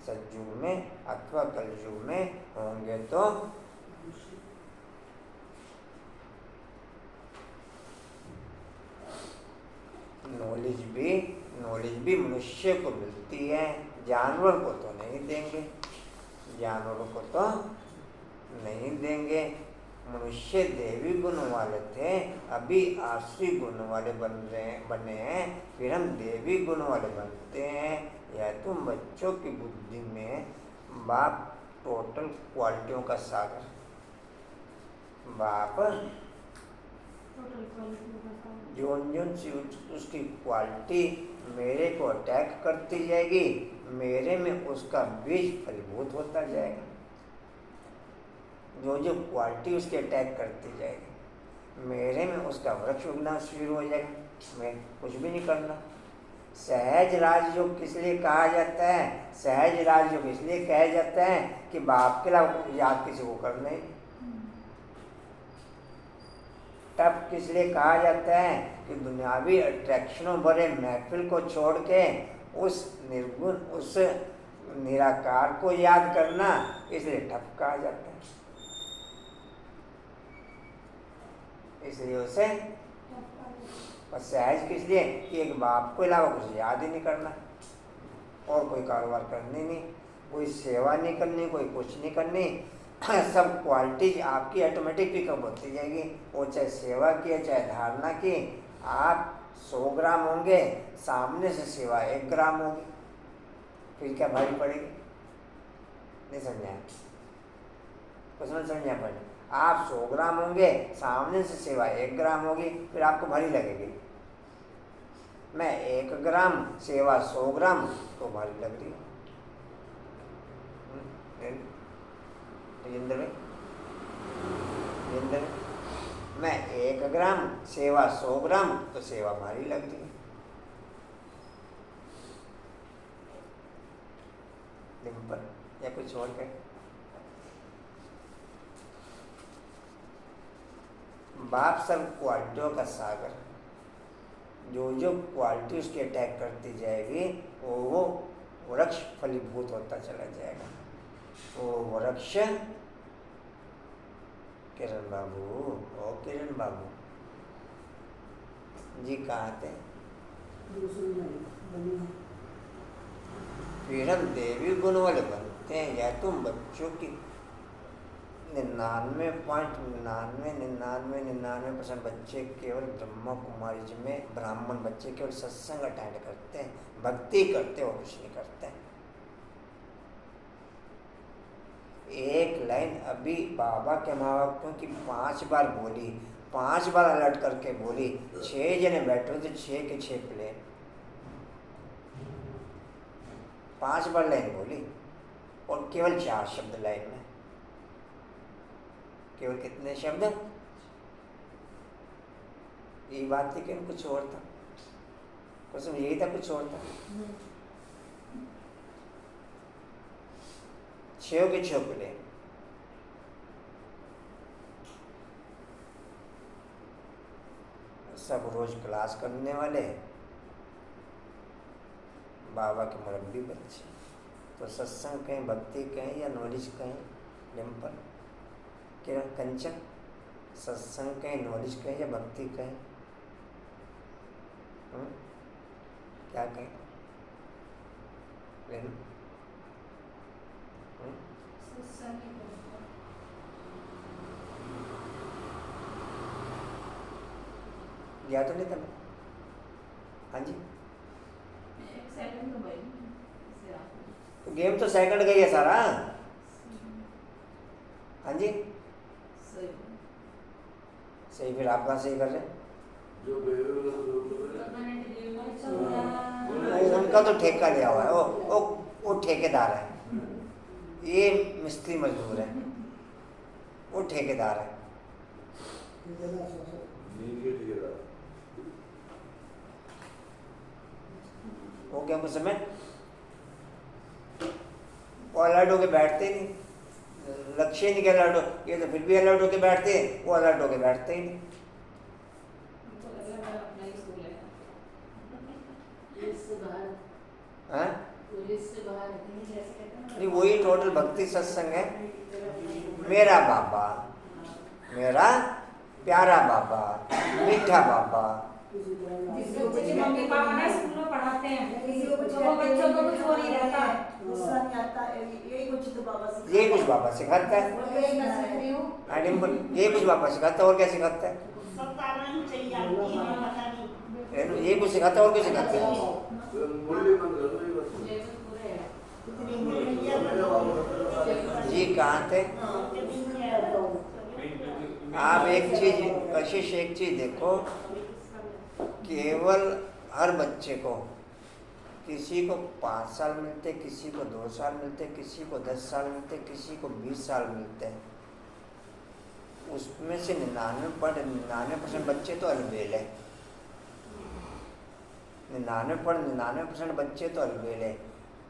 सतयुग में अथवा कलयुग में होंगे तो नॉलेज भी मनुष्य को मिलती है, जानवर को तो नहीं देंगे, जानवरों को तो नहीं देंगे। मनुष्य देवी गुण वाले थे, अभी आसुरी गुण वाले बने हैं, फिर हम देवी गुण वाले बनते हैं। यह तुम बच्चों की बुद्धि में बाप टोटल क्वालिटियों का सागर, बाप जोन सी उसकी क्वालिटी मेरे को अटैक करती जाएगी, मेरे में उसका बीज फलीभूत होता जाएगा। जो जो क्वालिटी उसके अटैक करती जाएगी, मेरे में उसका वृक्ष उगना शुरू हो जाएगा। मैं कुछ भी नहीं करना। सहज राजयोग किस लिए कहा जाता है? सहज राजयोग इसलिए कहा जाता है कि बाप के अलावा याद किसी को करना ही। तब किस लिए कहा जाता है कि दुनियावी अट्रैक्शनों भरे महफिल को छोड़ के उस निर्गुण, उस निराकार को याद करना, इसलिए ठप कहा जाता है। इसलिए उसे और सहज किस लिए कि एक बाप को अलावा कुछ याद ही नहीं करना, और कोई कारोबार करनी नहीं, कोई सेवा नहीं करनी, कोई कुछ नहीं करनी। सब क्वालिटीज आपकी ऑटोमेटिक पिकअप होती जाएगी। वो चाहे सेवा की है चाहे धारणा की। आप 100 ग्राम होंगे, सामने से सेवा 1 ग्राम होगी, फिर क्या भारी पड़ेगी? नहीं समझा? कुछ नहीं समझा पड़े। आप 100 ग्राम होंगे, सामने से सेवा 1 ग्राम होगी, फिर आपको भारी लगेगी। मैं 1 ग्राम सेवा 100 ग्राम तो भारी लग रही है। मैं 1 ग्राम सेवा 100 ग्राम तो सेवा भारी लग रही है। सिंपल या कुछ और क्या? बाप सब क्वालिटियों का सागर, जो जो क्वालिटी उसकी अटैक करती जाएगी वो वृक्ष फलीभूत होता चला जाएगा। वो वृक्ष किरण बाबू, ओ किरण बाबू जी कहाँ थे? फिर हम देवी गुण वाले बनते हैं। या तुम बच्चों की 99.99% बच्चे केवल ब्रह्मा कुमारी जी में ब्राह्मण बच्चे केवल सत्संग अटेंड करते हैं, भक्ति करते हैं और कुछ नहीं करते हैं। एक लाइन अभी बाबा के माँ बाप क्योंकि 5 बार बोली, 5 बार अलर्ट करके बोली। 6 जने बैठे थे, 6 के 6 प्लेन, 5 बार लाइन बोली और केवल 4 शब्द लाइन में। केवल कितने शब्द? यही बात थी कि कुछ और था, कुछ यही था, कुछ और था। 6 के 6 प्लेन। सब रोज क्लास करने वाले बाबा के मुरब्बी बच्चे। तो सत्संग कहें, भक्ति कहें या नॉलेज कहें, डिम्पल क्या कंचन, सत्संग कहें, नॉलेज कहें या भक्ति कहें, क्या कहें? या तो नहीं करना? हाँ जी, एक सेकंड तो भाई ऐसे आप तो गेम तो सेकंड का ही है सारा। हाँ जी सही सही, फिर आप कहाँ सही कर रहे हैं? जो उनका तो ठेका लिया हुआ है, वो ठेकेदार है, ये मिस्त्री मजदूर है, वो ठेकेदार है। वो क्या कुछ समय वो अलर्ट होके बैठते ही नहीं, लक्ष्य ही नहीं क्या अलर्ट हो, ये तो फिर भी अलर्ट होके बैठते हैं, वो अलर्ट होके बैठते ही नहीं। हाँ? नहीं, वही टोटल भक्ति सत्संग है। मेरा बाबा, मेरा प्यारा बाबा, मीठा बाबा। मम्मी पापा ना स्कूल में पढ़ाते हैं, तो वो बच्चों को कुछ हो नहीं रहता, गुस्सा नहीं आता, यही कुछ तो बाबा सिखाते ये कुछ बाबा सिखाता है, और यही मैं सीख रही हूँ। ये कुछ बाबा सिखाता है, और क्या सिखाता है? सब तारना ही चाहिए आपको, ये पता नहीं। ये कुछ सिखाता है और कुछ सिखाता है? इतनी मेहनत जी कहाँ थे आप? एक चीज कशिश, एक चीज देखो, केवल हर बच्चे को, किसी को 5 साल मिलते, किसी को 2 साल मिलते, किसी को 10 साल मिलते, किसी को 20 साल मिलते हैं। उसमें से 99% बच्चे तो अलबेल है, 99% बच्चे तो अलबेल है।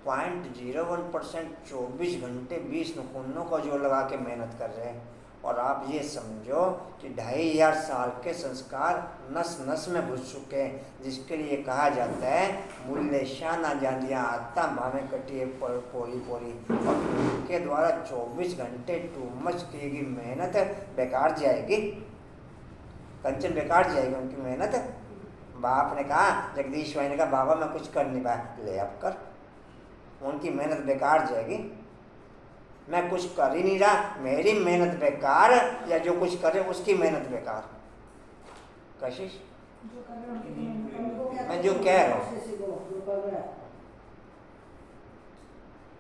0.01% 24 घंटे 20 नखूनों को जोर लगा के मेहनत कर रहे हैं। और आप ये समझो कि 2500 साल के संस्कार नस नस में घुस चुके हैं, जिसके लिए कहा जाता है मूल्य शाना जानिया आता भावे कटिए पोरी पोरी। और उनके द्वारा 24 घंटे टू मच की गई मेहनत बेकार जाएगी, कंचन बेकार जाएगी उनकी मेहनत। बाप ने कहा, जगदीश भाई ने कहा, बाबा मैं कुछ कर नहीं पाया, ले अब कर, उनकी मेहनत बेकार जाएगी। मैं कुछ कर ही नहीं रहा, मेरी मेहनत बेकार, या जो कुछ करे उसकी मेहनत बेकार। कशिश मैं जो कह रहा हूँ,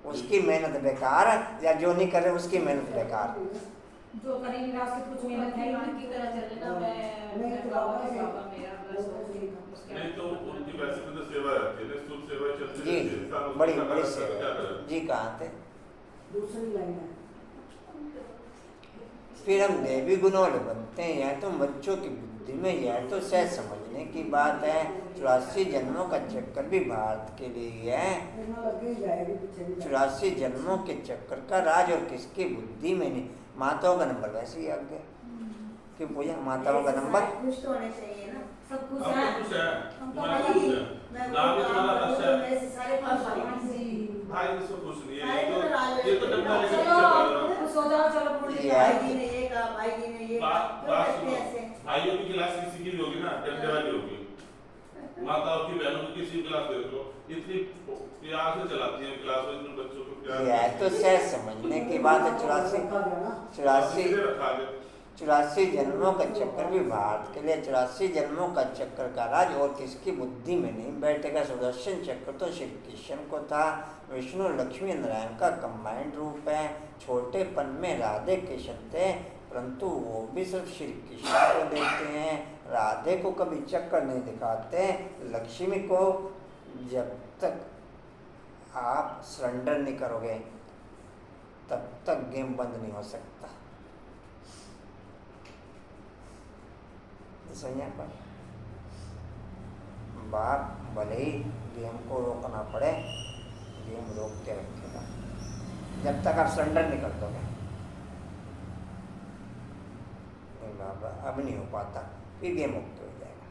उसकी मेहनत बेकार, या जो नहीं करे उसकी मेहनत बेकार। जो करेंगे ना उसकी कुछ मेहनत है ही की तरह चलना। मैं बाबा मेरा बस नहीं तो उनकी वैसे में तो सेवा रहती है, स्थूल सेवा चलती जी, रहती है, बड़ी बड़ी सेवा जी। कहाँ थे? दूसरी लाइन है। फिर हम देवी गुण वाले बनते हैं। यह तो बच्चों की बुद्धि में यह तो सहज समझने की बात है। 84 जन्मों का चक्कर भी भारत के लिए है, 84 जन्मों के चक्कर का राज और किसकी बुद्धि में नहीं। माताओं का नंबर वैसे ही आगे क्यों पूछा? माताओं का नंबर कुछ तो होने चाहिए ना। सब कुछ हम है। तो कुछ है, हम तो मैं भाई कुछ है, मैं ना भी तुम्हारा रस है, मेरे से सारे भाई इसको कुछ नहीं भाई तो है, राज- ये तो डब्बा लेके चलो पीछे पड़ रहा है। सो जाओ, चलो पूरी ये भाई जी ने ये कहा, भाई जी ने ये कहा, बात क्यों बात करते सुनो, हैं ऐसे? भाइयों की क्लास किसी की भी होगी ना, डंडे वाली होगी, माताओं की बहनों की किसी की क्लास देख लो, इतनी प्यार से चलाती है क्लास में, इतने बच्चों को प्यार यह तो सहज समझने की बात है। 84 जन्मों का चक्कर भी भारत के लिए, 84 जन्मों का चक्कर का राज और किसकी बुद्धि में नहीं बैठेगा। सुदर्शन चक्र तो श्री कृष्ण को था, विष्णु लक्ष्मी नारायण का कंबाइंड रूप है। छोटेपन में राधे कृष्ण थे, परंतु वो भी सिर्फ श्री कृष्ण को देते हैं, राधे को कभी चक्कर नहीं दिखाते। लक्ष्मी को जब तक आप सरेंडर नहीं करोगे तब तक गेम बंद नहीं हो सकता। पर बाप भले ही गेम को रोकना पड़े, गेम रोक के रखेगा जब तक आप सरेंडर नहीं कर दोगे। नहीं बाबा अब नहीं हो पाता, फिर गेम मुक्त हो जाएगा।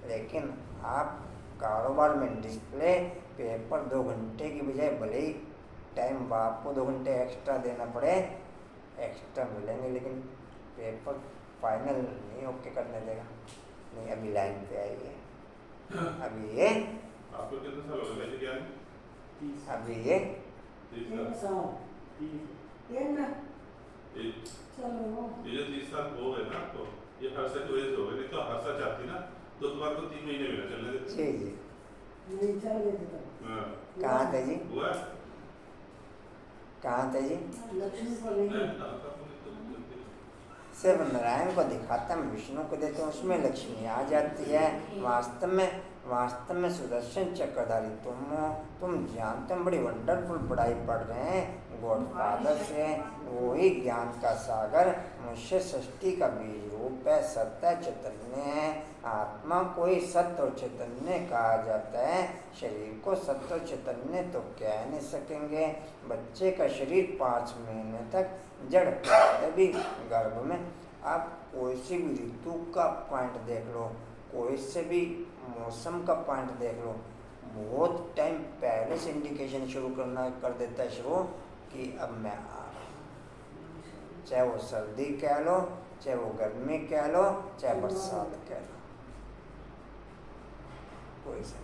लेकिन आप कारोबार में डिस्प्ले पेपर 2 घंटे की बजाय भले ही टाइम आपको 2 घंटे एक्स्ट्रा देना पड़े, एक्स्ट्रा मिलेंगे, लेकिन पेपर फाइनल नहीं ओके करने देगा। नहीं, अभी लाइन पे आइए, अभी ये आपको कितने साल हो गए क्या? अभी ये 30 साल। ये जो 30 साल हो गए ना आपको, ये हर्षा की वजह से हो गए, नहीं तो हर्षा चाहती ना तो तुम्हारे को 3 महीने मिला चलने देते। जी हाँ। कहाँ थे जी? हुआ कहाँ थे जी? है? सिर्फ नारायण को दिखाता मैं विष्णु को देता हूँ, उसमें लक्ष्मी आ जाती है। वास्तव में सुदर्शन चक्रधारी तुम जानते हो, बड़ी वंडरफुल पढ़ाई पढ़ रहे हैं गॉड फादर से। वही ज्ञान का सागर मुझसे सृष्टि का बीज रूप है, सत्य चैतन्य है। आत्मा को ही सत्य और चैतन्य कहा जाता है, शरीर को सत्य और चैतन्य तो कह नहीं सकेंगे। बच्चे का शरीर 5 महीने तक जड़, तभी गर्भ में आप कोई सी भी ऋतु का पॉइंट देख लो, कोई से भी मौसम का पॉइंट देख लो, बहुत टाइम पहले से इंडिकेशन शुरू कर देता है शुरू कि अब मैं आ रहा हूँ। चाहे वो सर्दी कह लो, चाहे वो गर्मी कह लो, चाहे बरसात कह लो, कोई से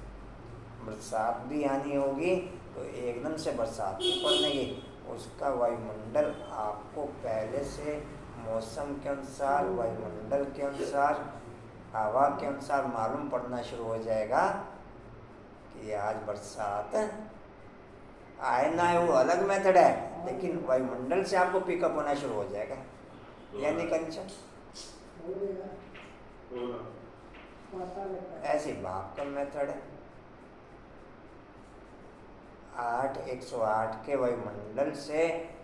बरसात भी आनी होगी तो एकदम से बरसात नहीं पड़ने की, उसका वायुमंडल आपको पहले से मौसम के अनुसार, वायुमंडल के अनुसार, हवा के अनुसार मालूम पड़ना शुरू हो जाएगा कि आज बरसात आए ना आए वो अलग मेथड है, लेकिन वायुमंडल से आपको पिकअप होना शुरू हो जाएगा। यानी कंचन ऐसी भाप का मेथड है। 108 के वायुमंडल से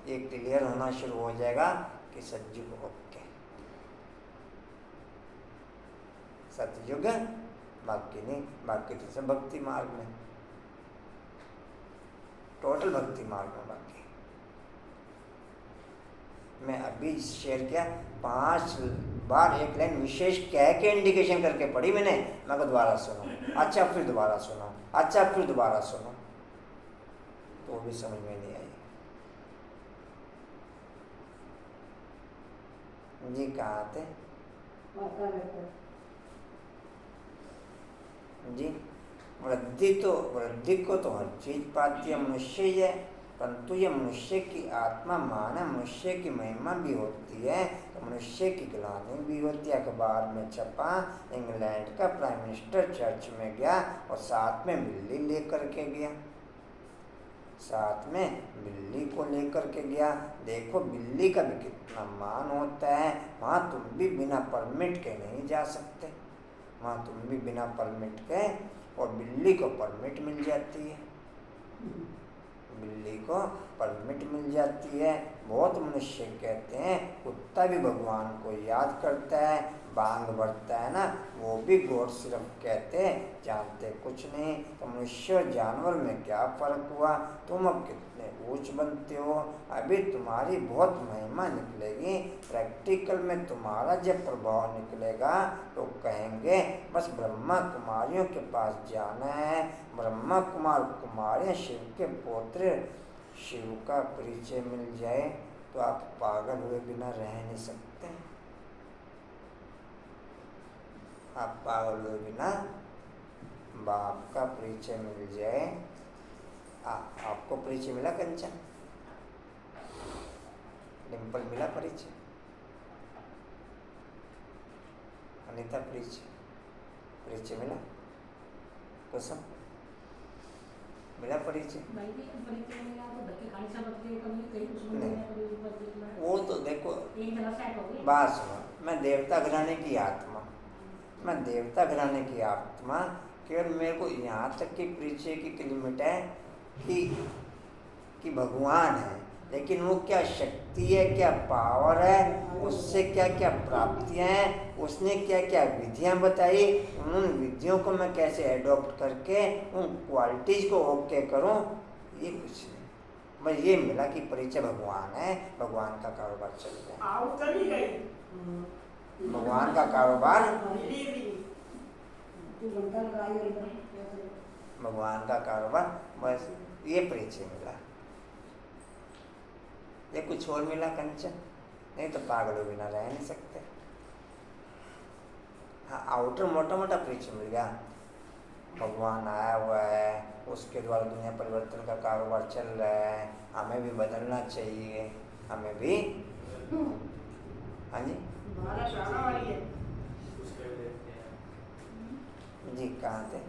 ये क्लियर होना शुरू हो जाएगा कि सतयुग ओके, सतयुग, बाकी नहीं, बाकी तो सब भक्ति मार्ग में, टोटल भक्ति मार्ग में। बाकी मैं अभी शेयर किया 5 बार एक लाइन विशेष कह के इंडिकेशन करके पढ़ी मैंने, मैं को दोबारा सुनो, अच्छा फिर दोबारा सुनो, अच्छा फिर दोबारा सुनो, तो भी समझ में नहीं आई। जी कहाँ थे जी? वृद्धि को तो हर चीज पाती है, मनुष्य ही है, परंतु ये मनुष्य की आत्मा माना, मनुष्य की महिमा भी होती है तो मनुष्य की ग्लानि भी होती है। अखबार में छपा, इंग्लैंड का प्राइम मिनिस्टर चर्च में गया और साथ में बिल्ली लेकर के गया, साथ में बिल्ली को लेकर के गया। देखो बिल्ली का भी कितना मान होता है। वहाँ तुम भी बिना परमिट के नहीं जा सकते, वहाँ तुम भी बिना परमिट के, और बिल्ली को परमिट मिल जाती है, बिल्ली को परमिट मिल जाती है। बहुत मनुष्य कहते हैं कुत्ता भी भगवान को याद करता है, बांग भरता है ना, वो भी गॉड सिर्फ कहते जानते कुछ नहीं। तो मनुष्य और जानवर में क्या फ़र्क हुआ? तुम अब कितने ऊंच बनते हो, अभी तुम्हारी बहुत महिमा निकलेगी, प्रैक्टिकल में तुम्हारा जब प्रभाव निकलेगा तो कहेंगे बस ब्रह्मा कुमारियों के पास जाना है। ब्रह्मा कुमार कुमारियाँ शिव के पोत्र, शिव का परिचय मिल जाए तो आप पागल हुए बिना रह नहीं सकते, आप पागल हुए बिना बाप का परिचय मिल जाए। आपको परिचय मिला कंचन? डिम्पल मिला परिचय? अनीता परिचय मिला? कुसुम मिला परिचय? वो तो देखो बात सुनो, मैं देवता घराने की आत्मा, मैं देवता घराने की आत्मा, केवल मेरे को यहाँ तक की परिचय की लिमिट है कि भगवान है, लेकिन वो क्या शक्ति है, क्या पावर है, उससे क्या क्या प्राप्तियाँ हैं, उसने क्या क्या विधियाँ बताई, उन विधियों को मैं कैसे एडॉप्ट करके उन क्वालिटीज़ को ओके करूँ, ये कुछ नहीं। बस ये मिला कि परिचय भगवान है, भगवान का कारोबार चल रहा है, भगवान का कारोबार तू घंटा लगाई और इधर क्या करे? भगवान का कारोबार, बस ये परिचय मिला। ये कुछ और मिला कंचन, नहीं तो पागलों बिना रह नहीं सकते। हाँ, आउटर मोटा मोटा परिचय मिल गया, भगवान आया हुआ है, उसके द्वारा दुनिया परिवर्तन का कारोबार चल रहा है, हमें भी बदलना चाहिए, हमें भी। हाँ जी भारत आना वाली है। उसके देखते हैं जी, कहाँ थे?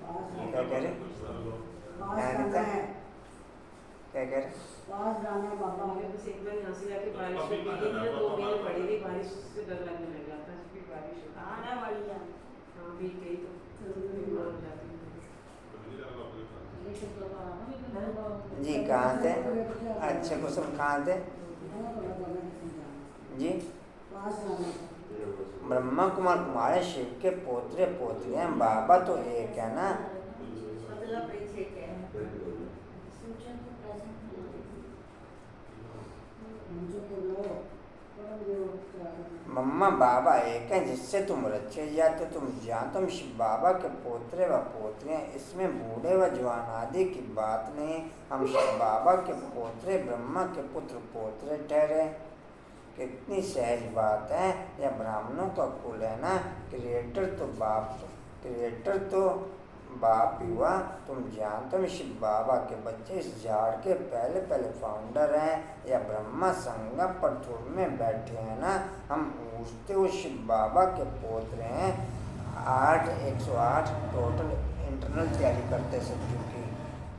पास क्या कह रहे? जाना है, क्या कह रहे? पास जाना है बाबा। हमें बस एक बार यहाँ से जाके बारिश हो गई थी ना, 2 महीने पड़ी थी बारिश से डर लगने लग गया था, फिर बारिश हो आना वाली है। हाँ भीग गई तो बीमार हो जाती हूँ। जी, कहाँ थे? अच्छे कुसुम, कहाँ थे? जी, पास जाना है। ब्रह्मा कुमार कुमार शिव के पोतरे पोतरी हैं, बाबा तो एक है ना। पतला परिचय क्या है? मुझे बोलो, परम योग क्या है? मम्मा बाबा एक है, जिससे तुम रचे जाते, तुम जान, तुम शिव बाबा के पोतरे व पोतरे हैं, इसमें बूढ़े व जवान आदि की बात नहीं। हम शिव बाबा के पोतरे, ब्रह्मा के पुत्र पोतरे ठहरे। कितनी सहज बात है, यह ब्राह्मणों का कुल है ना। क्रिएटर तो बाप ही हुआ। तुम जानते हो शिव बाबा के बच्चे इस झाड़ के पहले फाउंडर हैं, या ब्रह्मा संगम पर धूल में बैठे हैं ना। हम पूछते हुए शिव बाबा के पोतरे हैं। 108 टोटल इंटरनल तैयारी करते सब्जेक्ट की,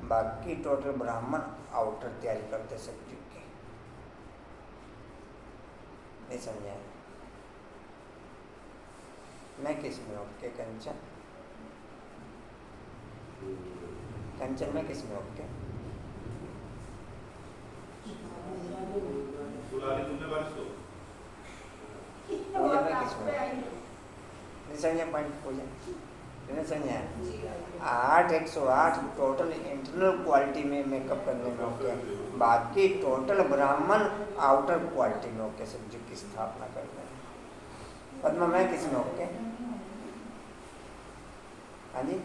बाकी टोटल ब्राह्मण आउटर तैयारी करते सब्जेक्ट की। नहीं समझा? मैं किस में ओके कंचन? कंचन में किस में ओके? सुलारी तुमने बारिश को पूजा में किस में? नहीं समझा पॉइंट पूजा? नहीं समझा? 108 टोटल इंटरनल क्वालिटी में मेकअप करने में ओके, बाकी टोटल ब्राह्मण आउटर क्वालिटी में ओके सब्जेक्ट की स्थापना करने में। पद्मा मैं किस में ओके? हाँ जी,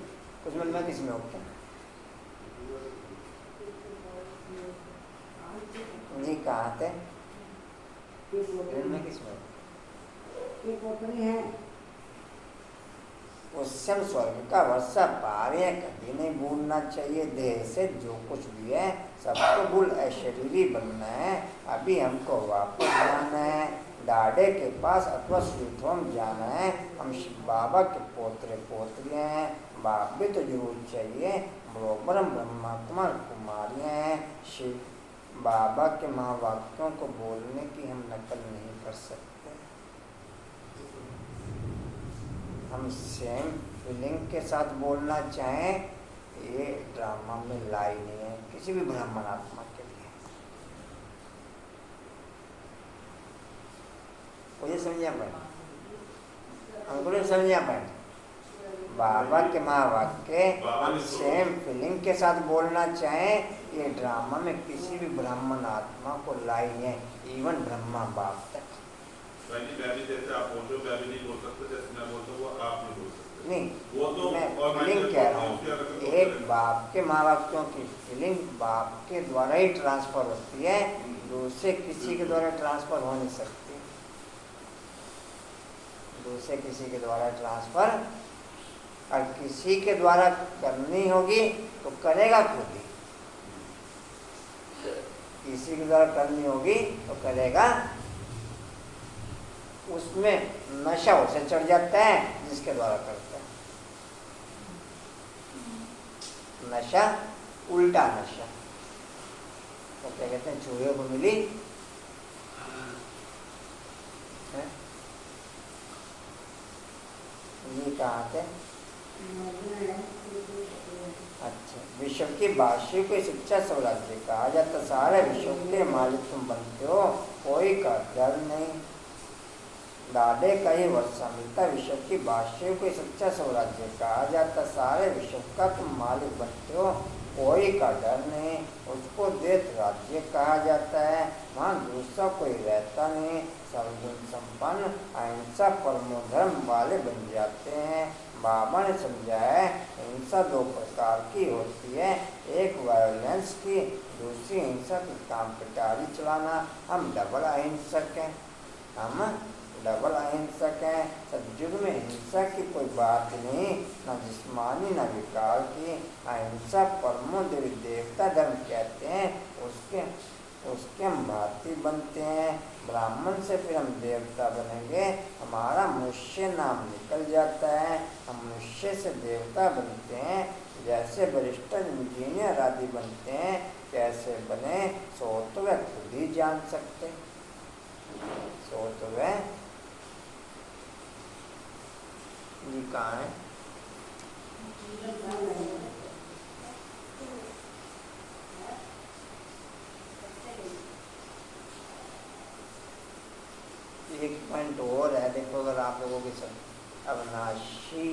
कुछ मैं किस में ओके? जी, कहाँ थे? मैं किस में? ये पोतरी है, उससे हम स्वर्ग का वर्षा पा रहे हैं, कभी नहीं भूलना चाहिए। देह से जो कुछ भी है सबको भूल अशरीरी बनना है। अभी हमको वापस जाना है, डाडे के पास अथवा स्वीट होम जाना है। हम शिव बाबा के पोतरे पोतरी हैं, बाप भी तो जरूर चाहिए। बरोबर हम ब्रह्मा कुमार कुमारी हैं। शिव बाबा के महावाक्यों को बोलने की हम नकल नहीं कर सकते। हम सेम फीलिंग के साथ बोलना चाहें, ये ड्रामा में लाई नहीं है किसी भी ब्राह्मण आत्मा के लिए। मुझे समझा पाए? अंकुर समझा पाए? बाबा के महावाक्य हम सेम फीलिंग के साथ बोलना चाहें, ये ड्रामा में किसी भी ब्राह्मण आत्मा को लाई नहीं है, इवन ब्रह्मा बाप तक जैसे आप बोलते हो, मैं भी नहीं बोल सकता, जैसे मैं बोलता हूँ वो आप नहीं बोल सकते। नहीं, वो तो मैं और फीलिंग मैं कह रहा हूँ। एक बाप के माँ बापियों की फीलिंग बाप के द्वारा ही ट्रांसफर होती है, दूसरे किसी के द्वारा ट्रांसफर हो नहीं सकती। दूसरे किसी के द्वारा ट्रांसफर, और किसी के द्वारा करनी होगी तो करेगा खुद ही। किसी के द्वारा करनी होगी तो करेगा, उसमें नशा उसे चढ़ जाता है जिसके द्वारा करता है। नशा, उल्टा नशा, तो क्या कहते हैं, चूहे को मिली है? ये कहाँ थे? अच्छा, विश्व की भाष्य को शिक्षा स्वराज्य कहा जाता। सारे विश्व के मालिक तुम बनते हो, कोई का डर नहीं। डाडे का ही वर्षा मिलता। विश्व की भाष्य को सच्चा स्वराज्य कहा जाता। सारे विश्व का तुम मालिक बनते हो, कोई का डर नहीं, उसको देत राज्य कहा जाता है। वहाँ दूसरा कोई रहता नहीं, सर्वगुण संपन्न अहिंसा परमो धर्म वाले बन जाते हैं। बाबा ने समझाया हिंसा दो प्रकार की होती है, एक वायलेंस की, दूसरी हिंसा की काम पिटारी चलाना। हम डबल अहिंसक हैं, हम डबल अहिंसक हैं। सतयुग में हिंसा की कोई बात नहीं, न जिस्मानी न विकार की। अहिंसा परमो देवी देवता धर्म कहते हैं, उसके हम भारतीय बनते हैं। ब्राह्मण से फिर हम देवता बनेंगे, हमारा मनुष्य नाम निकल जाता है, हम मनुष्य से देवता बनते हैं। जैसे वरिष्ठ इंजीनियर आदि बनते हैं, कैसे बने सो तो वह खुद ही जान सकते, सो तो वह जी कहाँ है। एक पॉइंट और है, देखो अगर आप लोगों के सब अविनाशी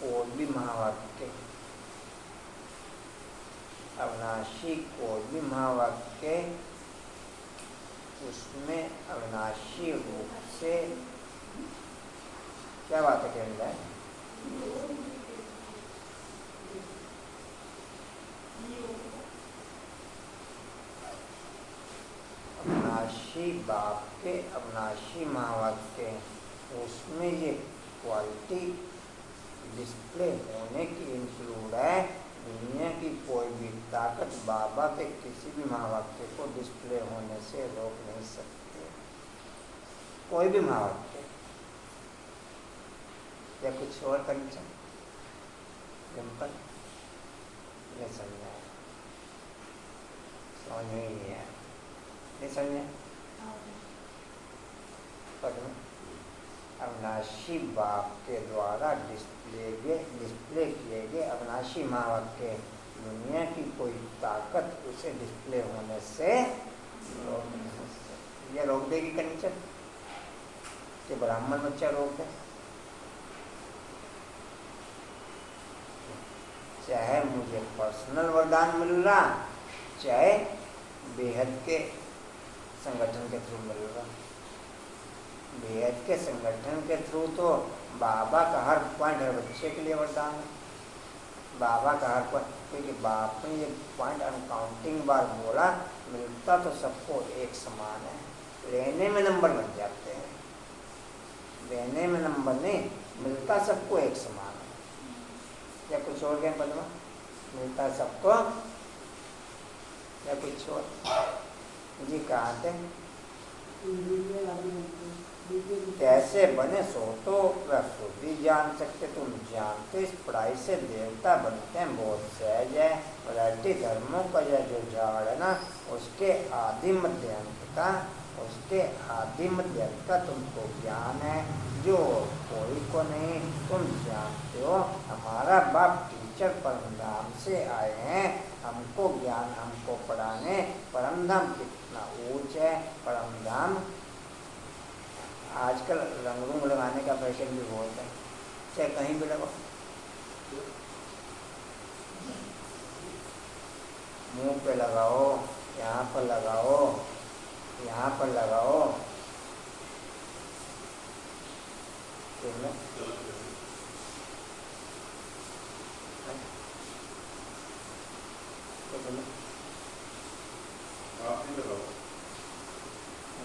और भी महावाक्य, अविनाशी और भी महावाक्य, उसमें अविनाशी रूप से क्या बात है कहने जाए, अविनाशी बाप के अविनाशी महावाक्य, उसमें ये क्वालिटी डिस्प्ले होने की इंक्लूड है। दुनिया की कोई भी ताकत बाबा के किसी भी महावाक्य को डिस्प्ले होने से रोक नहीं सकती, कोई भी महावाक्य। या कुछ और कंचन सिंपल नहीं समझा, समझ में ही नहीं आया, नहीं समझे। अविनाशी बाप के द्वारा डिस्प्ले किए गए अविनाशी महावाक्य, दुनिया की कोई ताकत उसे डिस्प्ले होने से रोक नहीं सकती। यह रोक देगी कंचन कि ब्राह्मण बच्चा रोक दे, चाहे मुझे पर्सनल वरदान मिल रहा, चाहे बेहद के संगठन के थ्रू मिल रहा। बेहद के संगठन के थ्रू तो बाबा का हर पॉइंट हर बच्चे के लिए वरदान है, बाबा का हर पॉइंट, क्योंकि बाप ने ये पॉइंट अनकाउंटिंग बार बोला, मिलता तो सबको एक समान है, लेने में नंबर बन जाते हैं, लेने में नंबर नहीं, मिलता सबको एक समान है। या कुछ और क्या पदमा, मिलता सबको या कुछ और जी कहाँ थे। कैसे बने सो तो वह खुद ही जान सकते, तुम जानते इस पढ़ाई से देवता बनते हैं, बहुत सहज है। वैरायटी धर्मों का यह जो झाड़ है ना, उसके आदि मध्य अंत का, उसके आदि मध्य अंत का तुमको ज्ञान है, जो कोई को नहीं। तुम जानते हो हमारा बाप टीचर परमधाम से आए हैं, हमको ज्ञान हमको पढ़ाने। परमधाम कितना ऊंच है, परमधाम आजकल रंग रूंग लगाने का फैशन भी बहुत है, चाहे कहीं भी लगाओ, मुंह पे लगाओ, यहाँ पर लगाओ, यहाँ पर लगाओ,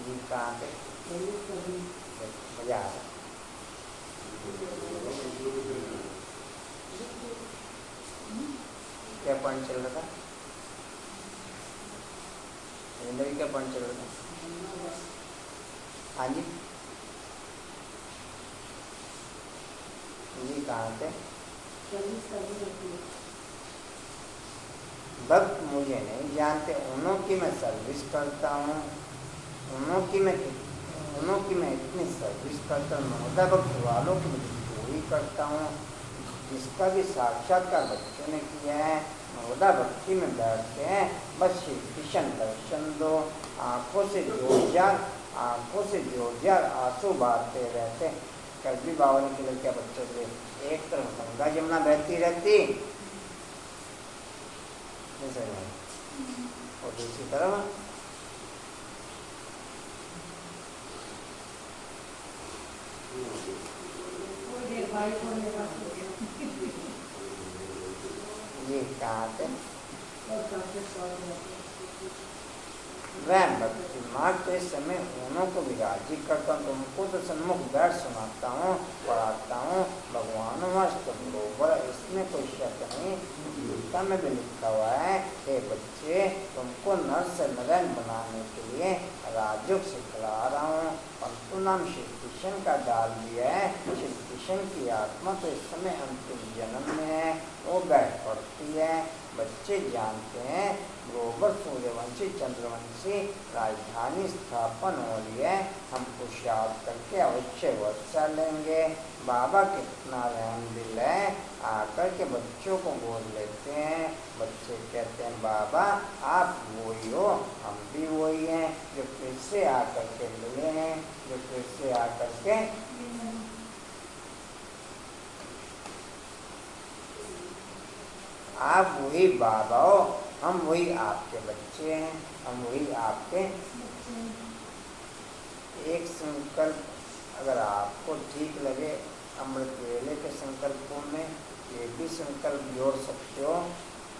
जी कहाँ पे मजा आ रहा। क्या पॉइंट चल रहा था, जिंदगी क्या पॉइंट चल रहा था। हाँ जी जी कहाँ थे। भक्त मुझे नहीं जानते, उन्हों की मैं सर्विस करता हूँ, उन्हों की मैं इतनी सर्विस करता हूँ, नौदा भक्त वालों की मैं पूरी करता हूँ, जिसका भी साक्षात्कार बच्चों ने किया है। नौदा भक्ति में बैठते हैं, बस श्री कृष्ण दर्शन दो, आँखों से जोर आंसू बहाते रहते। कल भी बाबा ने के लिए क्या बच्चों के लिए, एक तरफ गंगा जमुना बहती रहती, नहीं समझ में। और दूसरी तरफ कोई देर भाई को मेरे पास ये कहाँ थे और काफी स्वाद है। वह भक्ति मार्ग के समय उन्हों को भी राजी करता हूँ, तुमको तो सन्मुख बैठ सुनाता हूँ, पढ़ाता हूँ। भगवान वास्तव बरोबर, इसमें कोई शक नहीं। गीता में भी लिखा हुआ है, हे बच्चे तुमको नर से नारायण बनाने के लिए राजयोग सिखला रहा हूँ। परंतु नाम श्री कृष्ण का डाल दिया है। श्री कृष्ण की आत्मा तो इस समय अंतिम जन्म में है, वो बैठ पड़ती है। बच्चे जानते हैं बरोबर सूर्यवंशी चंद्रवंशी राजधानी स्थापन हो रही है, हम पुरुषार्थ करके अवश्य वर्षा लेंगे। बाबा कितना रहम दिल है, आकर के बच्चों को गोद लेते हैं। बच्चे कहते हैं बाबा आप वही हो, हम भी वही हैं जो फिर से आकर के मिले हैं, जो फिर से आकर के आप वही बाबा हो, हम वही आपके बच्चे हैं, हम वही आपके। एक संकल्प अगर आपको ठीक लगे अमृत वेले के संकल्पों में ये भी संकल्प जोड़ सकते हो।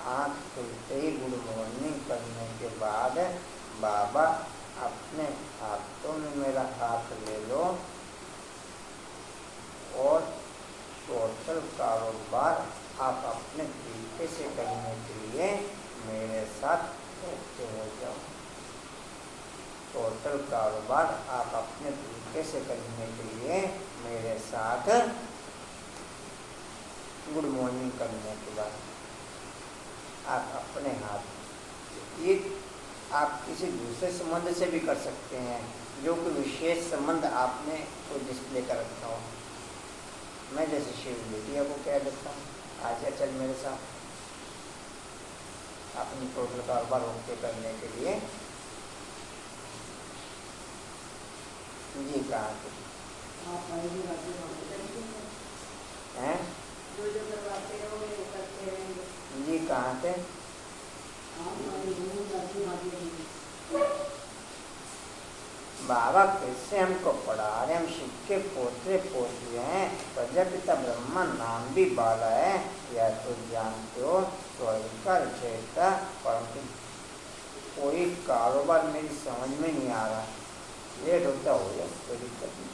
आँख खुलते ही गुड मॉर्निंग करने के बाद बाबा अपने हाथों में मेरा हाथ ले लो और टोटल कारोबार आप अपने तरीके से करने के लिए मेरे साथ करते हो जाओ। टोटल कारोबार आप अपने तरीके से करने के लिए मेरे साथ गुड मॉर्निंग करने के बाद आप अपने हाथ, ये आप किसी दूसरे संबंध से भी कर सकते हैं, जो कोई विशेष संबंध आपने कोई डिस्प्ले कर रखा हो। मैं जैसे शिव बेटिया को कह देता हूँ आज चल मेरे साथ अपनी टोटल कारोबार ओके करने के लिए। जी कहाँ थे आप आएंगे राजी हैं? जो जो करवाते हैं वो ये करते रहेंगे। जी कहाँ थे? बाबा कैसे हमको पढ़ा रहे, हम शिव के पोते पोते हैं। प्रजापिता ब्रह्मा नाम भी बाला है, या तो जानते हो स्वर्ग रचयिता, परंतु कोई कारोबार मेरी समझ में नहीं आ रहा। लेट होता हो जाए कोई दिक्कत नहीं,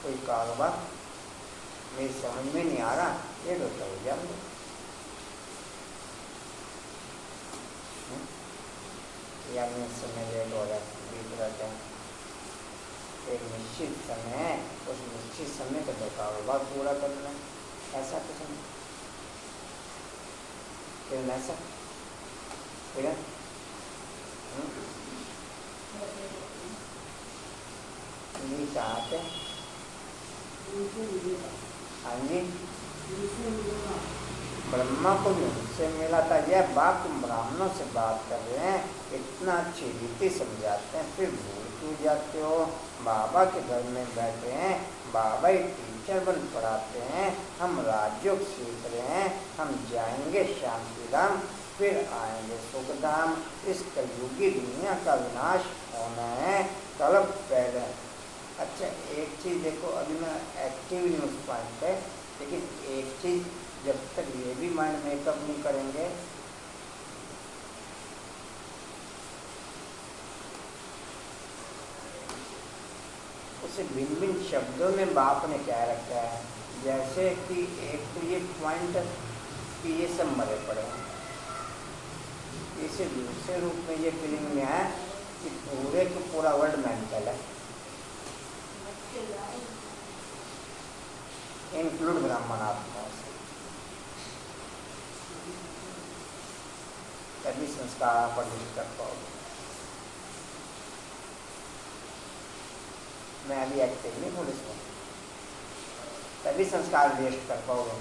कोई कारोबार मेरी समझ में नहीं आ रहा, लेट होता हो जाए। या में समय लेट हो रहा है, बीत रहता है। एक निश्चित समय है, उस निश्चित समय का कारोबार पूरा करना है, ऐसा कुछ नहीं। फिर ऐसा फिर जी कहाँ थे? हाँ जी ब्रह्मा को भी उनसे मिला था। यह बात तुम ब्राह्मणों से बात कर रहे हैं, इतना अच्छी रीति समझाते हैं, फिर भूल क्यों जाते हो? बाबा के घर में बैठे हैं, बाबा ही टीचर बन पढ़ाते हैं, हम राजयोग सीख रहे हैं। हम जाएंगे शांति धाम, फिर आएंगे सुखधाम। इस कलयुगी दुनिया का विनाश होना है, कल पहले। अच्छा एक चीज़ देखो, अभी मैं एक्टिव नहीं उस पॉइंट पे, लेकिन एक चीज़ जब तक ये भी माइंड मेकअप नहीं करेंगे, उसे भिन्न भिन्न शब्दों में बाप ने क्या रखा है। जैसे कि एक तो ये पॉइंट कि ये सब मरे पड़े हैं, इसे दूसरे रूप में ये फीलिंग में है कि पूरे को पूरा वर्ल्ड मेंटल है, इंक्लूड ब्राह्मण आत्मा से। तभी संस्कार आप प्रदर्शित कर पाओगे। मैं अभी एक्टिव नहीं हूँ इसमें, तभी संस्कार वेस्ट कर पाओगे।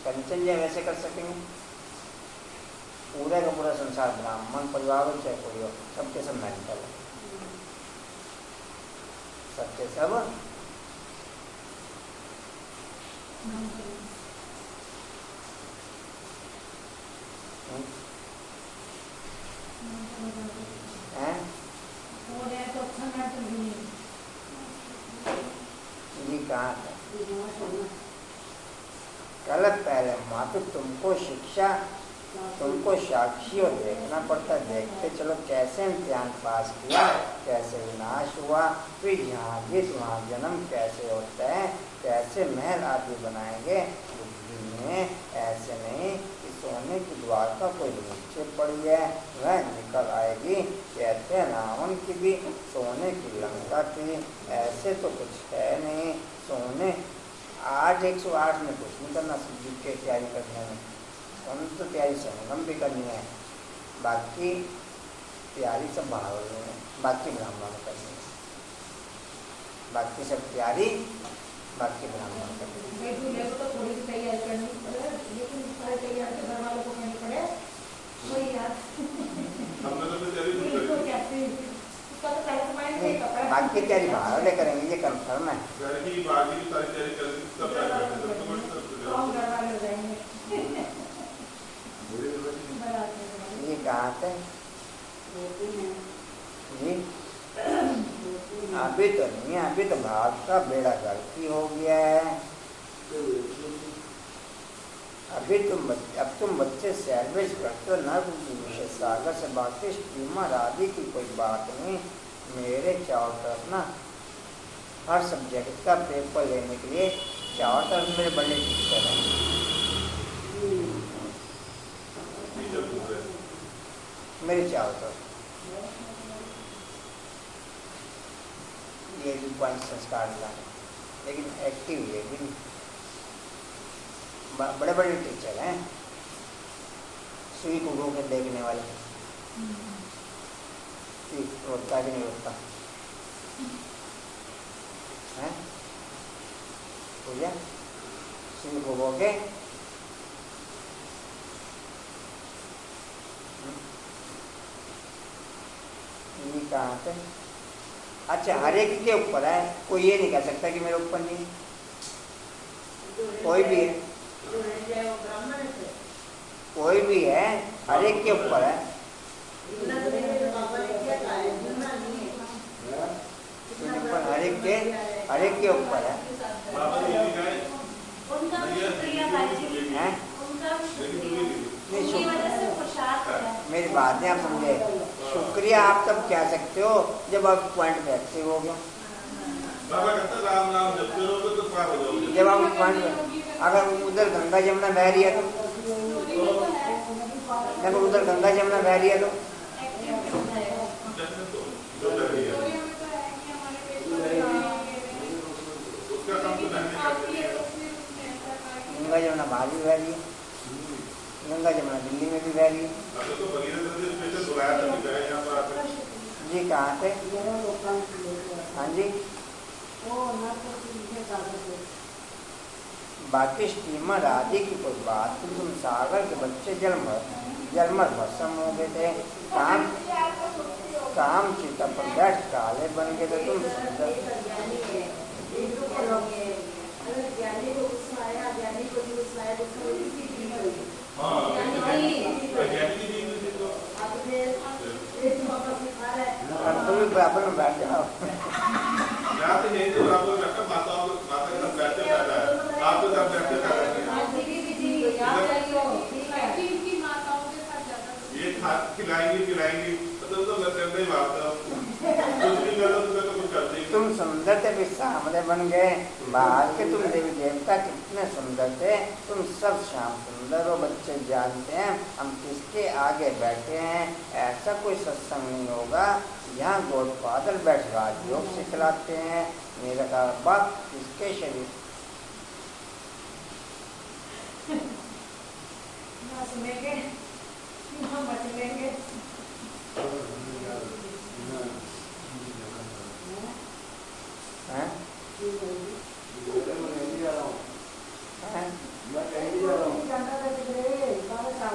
कंचन जी वैसे कर सकेंगे, पूरे का पूरा संसार ब्राह्मण परिवार हो चाहे कोई हो, सबके सब मेंटल है, सबके सब हैं? और है तो अच्छा मैटर भी नहीं। जी कहाँ था? कल पहले मात्र तुमको शिक्षा, तुमको साक्षी और देखना पड़ता, देखते चलो कैसे इम्तिहान पास किया, कैसे विनाश हुआ, फिर यहाँ जीत वहाँ जन्म कैसे होता है, कैसे महल आदि बनाएंगे। बुद्धि में ऐसे नहीं कि सोने की द्वार का कोई नीचे पड़ी है वह निकल आएगी। कहते हैं रावण की भी सोने की लंका थी, ऐसे तो कुछ है नहीं। सोने आज 108 में कुछ नहीं करना, सब्जी की तैयारी करने में हम तो तैयारी संगम भी करनी है, बाकी तैयारी सब बाहर में, बाकी ब्राह्मण में करनी है, बाकी सब तैयारी बाकी ब्राह्मण करनी है। तो थोड़ी सी तैयारी करनी पड़े, लेकिन सारी तैयारी तो घर वालों को करनी पड़े। वही यार हमने तो फिर तैयारी नहीं तो करी। कैसे उसका तो पहले माइंड नहीं, नहीं पता बाकी तैयारी बाहर वाले करेंगे, ये कंफर्म है। घर की बाकी की सारी तैयारी करेंगे, सब क्या करेंगे, सब तो बड़ी कौन तरफ घर वाले हो जाएंगे। ये कहाँ थे जी? अभी तो नहीं, अभी तो भारत का बेड़ा गर्क हो गया है। अब तुम बच्चे सैलवेज करते हो ना विषय सागर से, बाकी स्टीमर आदि की कोई बात नहीं। मेरे चारों तरफ ना हर सब्जेक्ट का पेपर लेने के लिए चारों तरफ मेरे बड़े टीचर हैं। टीचर पूछ रहे मेरे चारों तरफ ये भी पॉइंट संस्कार लाने, लेकिन एक्टिव ये भी नहीं। बड़े बड़े टीचर हैं, सुई को घो के देखने वाले, रोकता कि नहीं रोकता है पूजा, सुई को घो के ये कहाँ थे? अच्छा, हर एक के ऊपर है, कोई ये नहीं कह सकता कि मेरे ऊपर नहीं। कोई भी है, कोई भी है, हर एक के ऊपर है। हर एक के ऊपर है। बाबा ये भी गए उनका शुक्रिया भाई हैं? नहीं, मेरी बात नहीं आप समझे। शुक्रिया आप तब कह सकते हो जब आप पॉइंट में एक्टिव हो गए। बाबा कहते हैं राम नाम जपते रहोगे तो पार हो जाओगे। जब आप पॉइंट में, अगर उधर गंगा जमुना बह रही है तो, अगर उधर गंगा जमुना बह रही है तो जो कर रही है उसका काम तो नहीं करते हैं। गंगा जमुना बाहर भी बह रही है, गंगा जमुना दिल्ली में भी बह रही है। अब तो भगीरथ नदी स्पेशल बुलाया था कि गए यहाँ पर आकर। जी कहाँ थे? हाँ जी, बाकी स्टीमर आदि की कोई बात नहीं। तुम सागर के बच्चे जलमर भस्म हो गए थे, काम चिता पर बैठ काले बन गए थे। तुम हाँ, वैज्ञानिक ही नहीं थे तो तुम भी बराबर में बैठ जाओ। यहाँ से नहीं तो आप लोग रखा माता के साथ बैठते पैदा है, आप तो सब बैठते पैदा ये खिलाएंगी मतलब तो करते ही बात है, कुछ नहीं करता तो कुछ करते ही। तुम सुंदर थे भी सामने बन गए, बाहर के तुम देवी देवता कितने सुंदर थे। तुम सब शाम सुंदर हो, बच्चे जानते हैं हम किसके आगे बैठे हैं। ऐसा कोई सत्संग नहीं होगा यहाँ गॉडफादर बैठ राजयोग सिखलाते हैं। मेरा का बाप किसके शरीर हैं? हैं?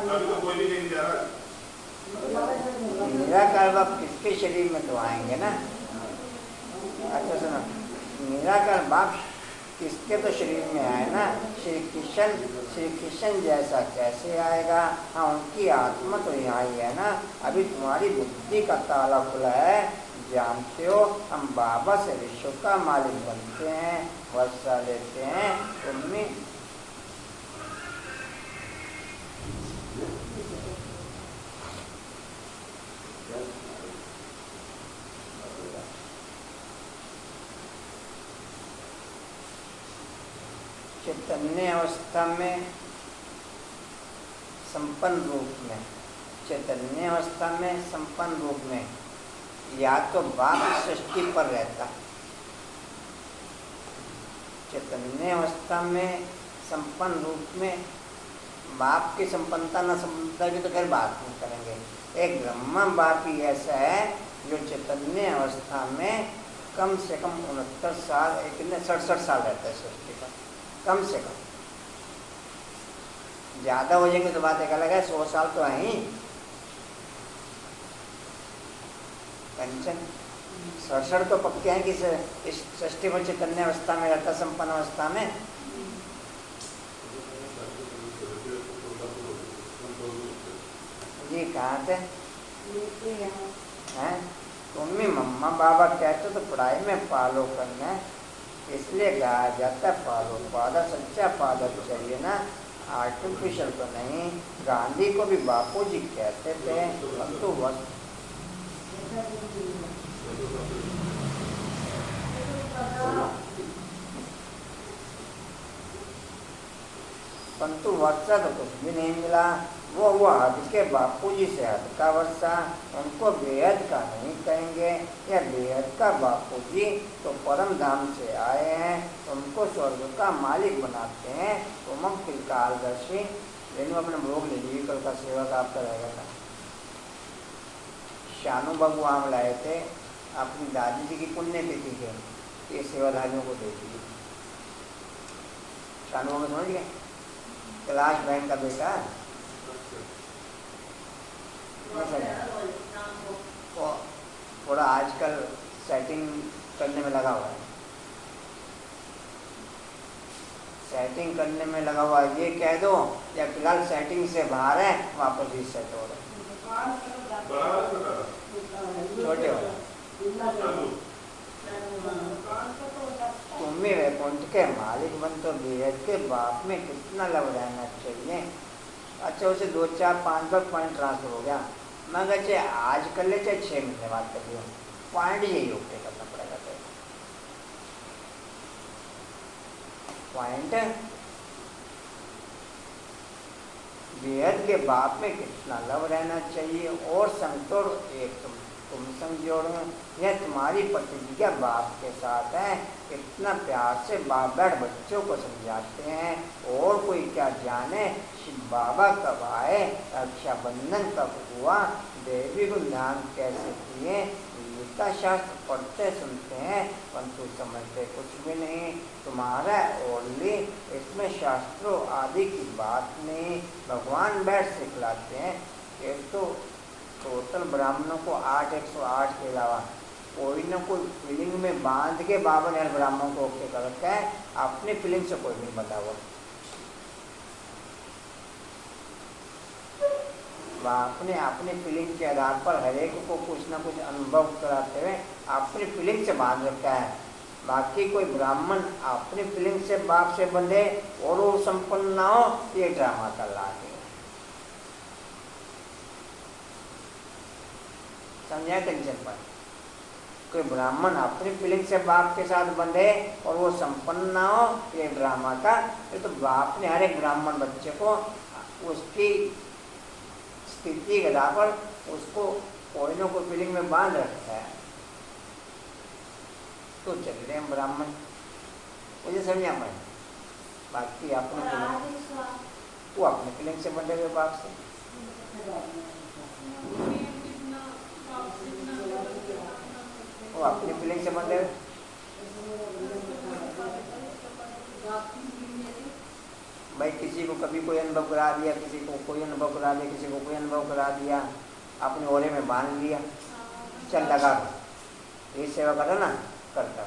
अभी तो कोई भी नहीं जा रहा। निराकार बाप किसके शरीर में तो आएंगे ना। अच्छा सुनो, निराकार बाप किसके तो शरीर में आए ना, श्री कृष्ण जैसा कैसे आएगा? हाँ, उनकी आत्मा तो यहाँ ही है ना। अभी तुम्हारी बुद्धि का ताला खुला है। जानते हो, हम बाबा से विश्व का मालिक बनते हैं, वर्षा लेते हैं। तुमने चैतन्य अवस्था में संपन्न रूप में, चैतन्य अवस्था में संपन्न रूप में या तो बाप सृष्टि पर रहता, चैतन्य अवस्था में संपन्न रूप में बाप की संपन्नता न संपन्नता की तो खैर बात नहीं करेंगे। एक ब्रह्म बाप ही ऐसा है जो चैतन्य अवस्था में कम से कम 69 साल, कितने 67 साल रहता है सृष्टि पर, कम से कम। ज़्यादा हो जाएंगे तो बात एक अलग है, 100 साल तो है ही। कंचन 67 तो पक्के हैं कि इस सृष्टि पर चैतन्य अवस्था में रहता, संपन्न अवस्था में। जी कहाँ थे हैं? तुम्हें मम्मा बाबा कहते तो पढ़ाई में फॉलो करना है, इसलिए कहा जाता है फॉलो फादर, सच्चा फादर चाहिए ना, आर्टिफिशियल तो नहीं। गांधी को भी बापू जी कहते थे, परंतु वक्त परंतु वर्षा तो कुछ भी नहीं मिला। वो हद के बापू जी से हद का वर्षा, उनको बेहद का नहीं कहेंगे। या बेहद का बापू जी तो परम धाम से आए हैं, उनको स्वर्ग का मालिक बनाते हैं। उमंग कालदर्शी लेकिन अपने भोग ले लीजिए, कल का सेवक आपका रहेगा था। शानू बाबू आम लाए थे अपनी दादी जी की पुण्यतिथि के, ये सेवाधारियों को दे दीजिए। शानू बाबू समझ गए, कैलाश बहन का बेटा वो थोड़ा आजकल सेटिंग करने में लगा हुआ है, सेटिंग करने में लगा हुआ है। ये कह दो या फिलहाल सेटिंग से बाहर है, वापस रीसेट हो रहा है। छोटे हो तुम ही वैकुंठ के मालिक बन तो बेहद के बाप में कितना लव रहना चाहिए। अच्छा उसे 2 4 5 बार पॉइंट ट्रांसफर हो गया, मगर चाहे आज कर ले चाहे 6 महीने बाद कर लियो, पॉइंट यही ओके करना पड़ेगा। तो पॉइंट बेहद के बाप में कितना लव रहना चाहिए। और संतोड़ एक तुम समझोड़ो, यह तुम्हारी प्रतिज्ञा बाप के साथ है। कितना प्यार से बाप बैठ बच्चों को समझाते हैं। और कोई क्या जाने शिव बाबा कब आए, रक्षाबंधन कब हुआ, देवी को ध्यान कैसे किए। गीता शास्त्र पढ़ते सुनते हैं परंतु समझते कुछ भी नहीं। तुम्हारा ओनली इसमें शास्त्रों आदि की बात नहीं, भगवान बैठ सिखलाते हैं। एक तो टोटल ब्राह्मणों को 8 108 के अलावा कोई न कोई फीलिंग में बांध के बाबा ने ब्राह्मणों को ओके कर रखा है। अपनी फीलिंग से कोई नहीं बता हुआ, आपने अपनी फीलिंग के आधार पर हर एक को कुछ ना कुछ अनुभव कराते हुए अपनी फीलिंग से बांध रखा है। बाकी कोई ब्राह्मण अपनी फीलिंग से बाप से बंधे और वो संपन्न ना हो, ये ड्रामा का लाभ है। समझा कंचन पर कोई ब्राह्मण अपनी फीलिंग से बाप के साथ बंधे और वो संपन्न ना हो, ये ड्रामा का। ये तो बाप ने हर एक ब्राह्मण बच्चे को उसकी स्थिति के आधार पर उसको कोई ना कोई फीलिंग में बांध रखता है। तो चल रहे हैं ब्राह्मण, मुझे समझा मैं। बाकी अपने वो अपने फीलिंग से बंधे हुए बाप से, वो अपनी फीलिंग से बंधे हुए। भाई किसी को कभी कोई अनुभव करा दिया, किसी को कोई अनुभव करा दिया, किसी को कोई अनुभव करा दिया, अपने ओरे में बांध लिया, चल लगा ये सेवा करो ना, करता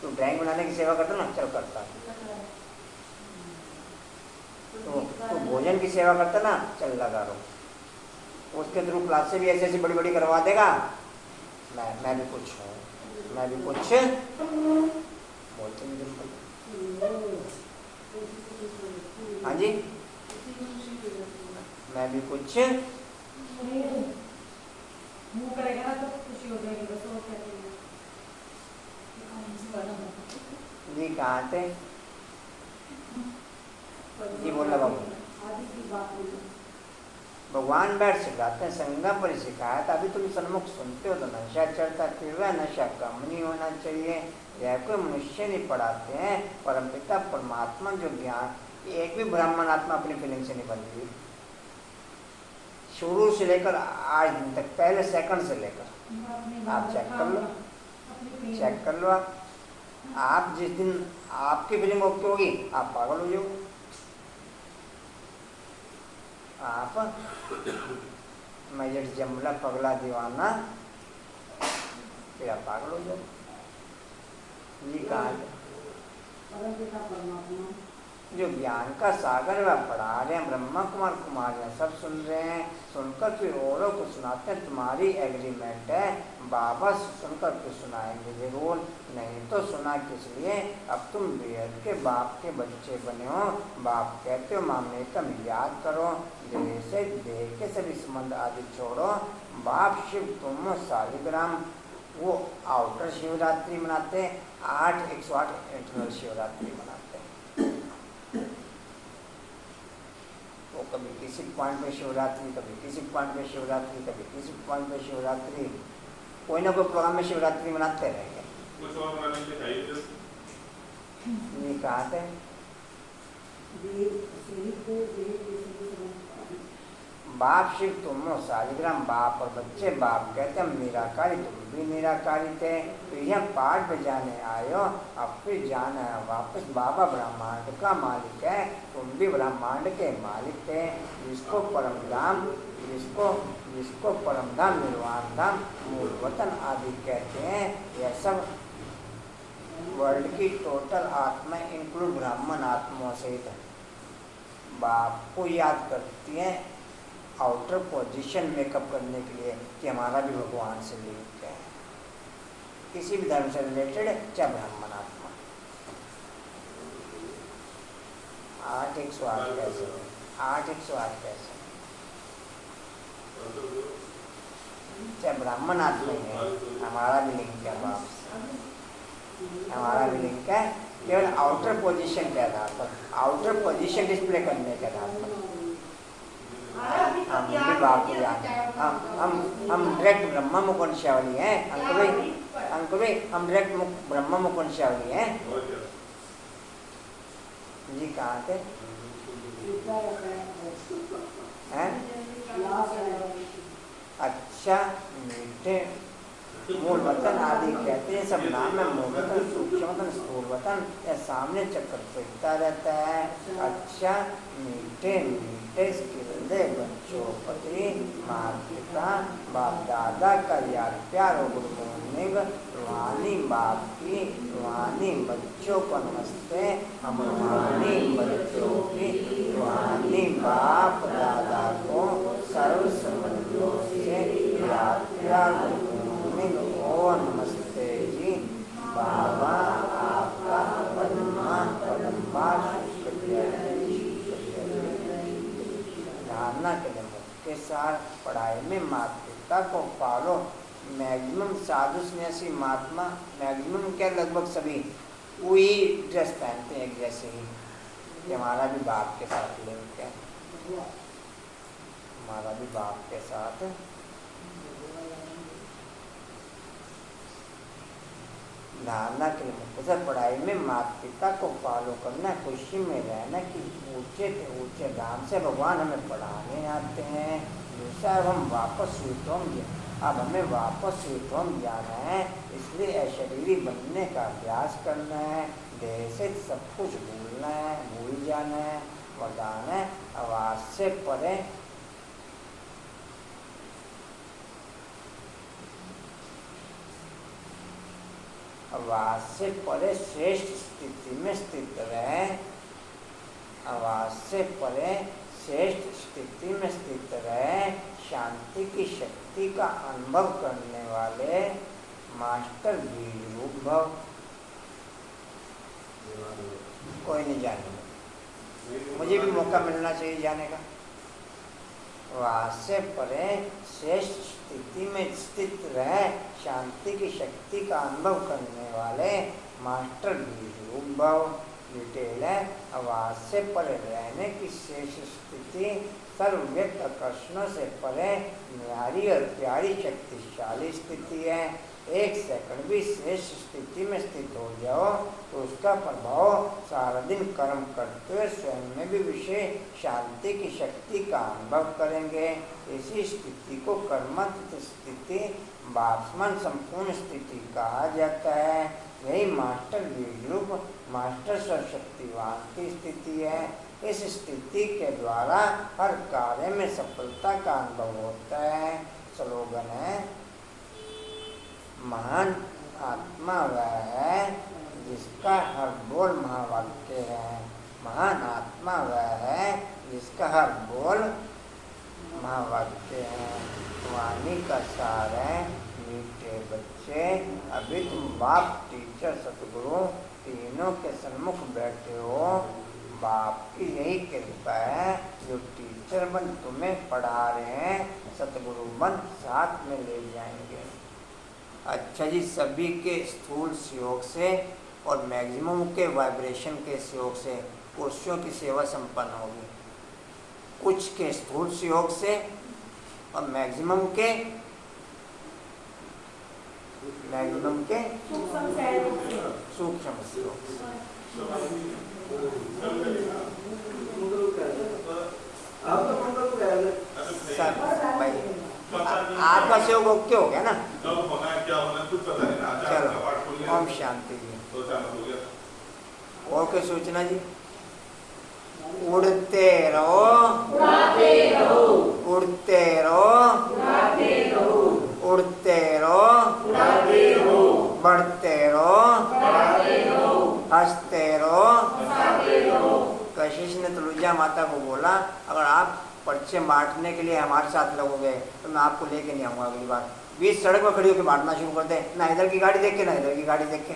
तो ड्राइंग बनाने की सेवा करता ना, चल करता। तो भोजन की सेवा करता ना, चल लगा रहो। उसके थ्रू क्लास से भी ऐसी ऐसी बड़ी बड़ी करवा देगा। मैं भी कुछ हूँ, मैं भी कुछ बोलते नहीं बिल्कुल। हाँ जी, मैं भी कुछ मुंह करेगा ना तो खुशी हो जाएगी बस। और क्या चाहिए? जी कहाँ थे जी, बोला बाबू। आदि की बात नहीं। भगवान बैठ सिखाते हैं, संगम पर सिखाया था। अभी तुम सन्मुख सुनते हो तो नशा चढ़ता, फिर वह नशा कम नहीं होना चाहिए। यह कोई मनुष्य नहीं पढ़ाते हैं, परमपिता परमात्मा जो ज्ञान, एक भी ब्राह्मण आत्मा अपनी फीलिंग से नहीं बनती। शुरू से लेकर आज दिन तक, पहले सेकंड से लेकर आप चेक कर लो, चेक कर लो। आप जिस दिन आपकी फीलिंग ओके होगी, आप पागल हो जाओगे। आप मैं जमला पगला दीवाना, फिर आप पागल हो जाओ। ये कहा परमपिता परमात्मा जो ज्ञान का सागर वह पढ़ा रहे हैं, ब्रह्मा कुमार कुमारियाँ सब सुन रहे हैं। सुनकर फिर औरों को सुनाते हैं। तुम्हारी एग्रीमेंट है, बाबा सुनकर फिर सुनाएंगे जरूर, नहीं तो सुना किस लिए? अब तुम बेहद के बाप के बच्चे बने हो। बाप कहते हो मामले तुम याद करो, देह से देह के सभी संबंध आदि छोड़ो। बाप शिव तुम हो शालिग्राम। वो आउटर शिवरात्रि मनाते, 108 इंटरनल शिवरात्रि मनाते। वो कभी किसी पॉइंट पे शिवरात्रि, कभी किसी पॉइंट पे शिवरात्रि, कभी किसी पॉइंट पे शिवरात्रि, कोई ना कोई प्रोग्राम में शिवरात्रि मनाते रहेंगे। कुछ और बनाने के चाहिए थे। ये कहा थे बाप शिव तुम हो शालिग्राम। बाप और बच्चे, बाप कहते हम निराकारी, तुम भी निराकारी थे। तो यह पाठ बजाने आयो, अब फिर जाना है वापस। बाबा ब्रह्मांड का मालिक है, तुम भी ब्रह्मांड के मालिक थे। जिसको परम धाम, जिसको परम धाम, निर्वाण धाम, मूल वतन आदि कहते हैं। यह सब वर्ल्ड की टोटल आत्मा इंक्लूड ब्राह्मण आत्माओं सहित बाप को याद करती हैं, आउटर पोजीशन मेकअप करने के लिए कि हमारा भी भगवान से लिंक है, किसी भी धर्म से रिलेटेड, चाहे ब्राह्मण आत्मा। 8:108 कैसे? 8:108 कैसे? चाहे ब्राह्मण आत्मा ही है, हमारा भी लिंक है बाप से, हमारा भी लिंक है। केवल आउटर पोजीशन के आधार पर, आउटर पोजीशन डिस्प्ले करने के आधार पर हम भी बाप को जानते हैं। हम डायरेक्ट ब्रह्मा मुकुंशावली हैं अंकुर भाई, हम डायरेक्ट ब्रह्मा मुकुंशावली हैं जी। कहाँ थे हैं? अच्छा, मीठे, मूल वतन आदि कहते हैं, सब नाम है। मूल वतन, सूक्ष्म वतन, स्थूल वतन, यह सामने चक्कर फिरता रहता है। अच्छा, मीठे मीठे हृदय बच्चों पति, माता पिता, बाप दादा का यार प्यार और गुड मॉर्निंग। रूहानी बाप की, रूहानी बच्चों को नमस्ते। हम रूहानी बच्चों की, रूहानी बाप दादा को सर्व संबंधियों से यार प्यार ओ नमस्ते जी। बाबा आपका पद्मा धारणा के लिए मुख्य सार, पढ़ाई में माता पिता को फॉलो। मैक्सिमम साधु सन्यासी महात्मा, मैक्सिमम क्या लगभग सभी वही ड्रेस पहनते हैं एक जैसे ही, कि हमारा भी बाप के साथ लिंक है, हमारा भी बाप के साथ। धारणा के लिए मुख्य पढ़ाई में माता पिता को फॉलो करना, खुशी में रहना कि ऊंचे से ऊंचे धाम से भगवान हमें पढ़ाने आते हैं। दूसरा, अब हम वापस स्वीट होम, अब हमें वापस स्वीट होम जाना है, इसलिए अशरीरी बनने का अभ्यास करना है। देह से सब कुछ भूलना है, भूल जाना है। वरदान है आवाज से परे, आवाज से परे श्रेष्ठ स्थिति में स्थित रहे, आवाज से परे श्रेष्ठ स्थिति में स्थित रहे, शांति की शक्ति का अनुभव करने वाले मास्टर बीज रूप भव। कोई नहीं जाने, मुझे भी मौका मिलना चाहिए जाने का। आवाज से परे श्रेष्ठ स्थिति में स्थित रहे, शांति की शक्ति का अनुभव करने वाले मास्टर बीज रूप भव। डिटेल है, आवाज से परे रहने की शेष स्थिति सर्वव्यक्त आकर्षणों से परे न्यारी और प्यारी शक्तिशाली स्थिति है। एक सेकंड भी श्रेष्ठ स्थिति में स्थित हो जाओ तो उसका प्रभाव सारा दिन कर्म करते हुए स्वयं में भी विषय शांति की शक्ति का अनुभव करेंगे। इसी स्थिति को कर्मत स्थिति बाष्पन संपूर्ण स्थिति कहा जाता है। यही मास्टर बीज रूप मास्टर सर्वशक्तिवान की स्थिति है। इस स्थिति के द्वारा हर कार्य में सफलता का अनुभव होता है। स्लोगन है, महान आत्मा वह है जिसका हर बोल महावाक्य है। महान आत्मा वह है जिसका हर बोल महावाक्य है। वाणी का सार है, मीठे बच्चे अभी तुम बाप टीचर सतगुरु तीनों के सन्मुख बैठे हो। बाप की यही कृपा है जो टीचर बन तुम्हें पढ़ा रहे हैं, सतगुरु बन साथ में ले जाएंगे। अच्छा जी, सभी के स्थूल सहयोग से और मैक्सिमम के वाइब्रेशन के सहयोग से कुर्सियों की सेवा संपन्न होगी। कुछ के स्थूल सहयोग से और मैक्सिमम के सूक्ष्म सहयोग से। सब भाई आपका सहयोग ओके हो गया ना? चलो, ओम शांति जी। और कोई सूचना जी? उड़ते रहो, उड़ते रहो, उड़ते रहो, उड़ते रहो, बढ़ते रहो, हंसते रहो। कशिश ने तुलजा माता को बोला, अगर आप पर्चे बांटने के लिए हमारे साथ लगोगे तो मैं आपको लेके नहीं आऊँगा अगली बार। बीच सड़क पर खड़ी होकर बांटना शुरू कर दे, ना इधर की गाड़ी देख के ना इधर की गाड़ी देख के।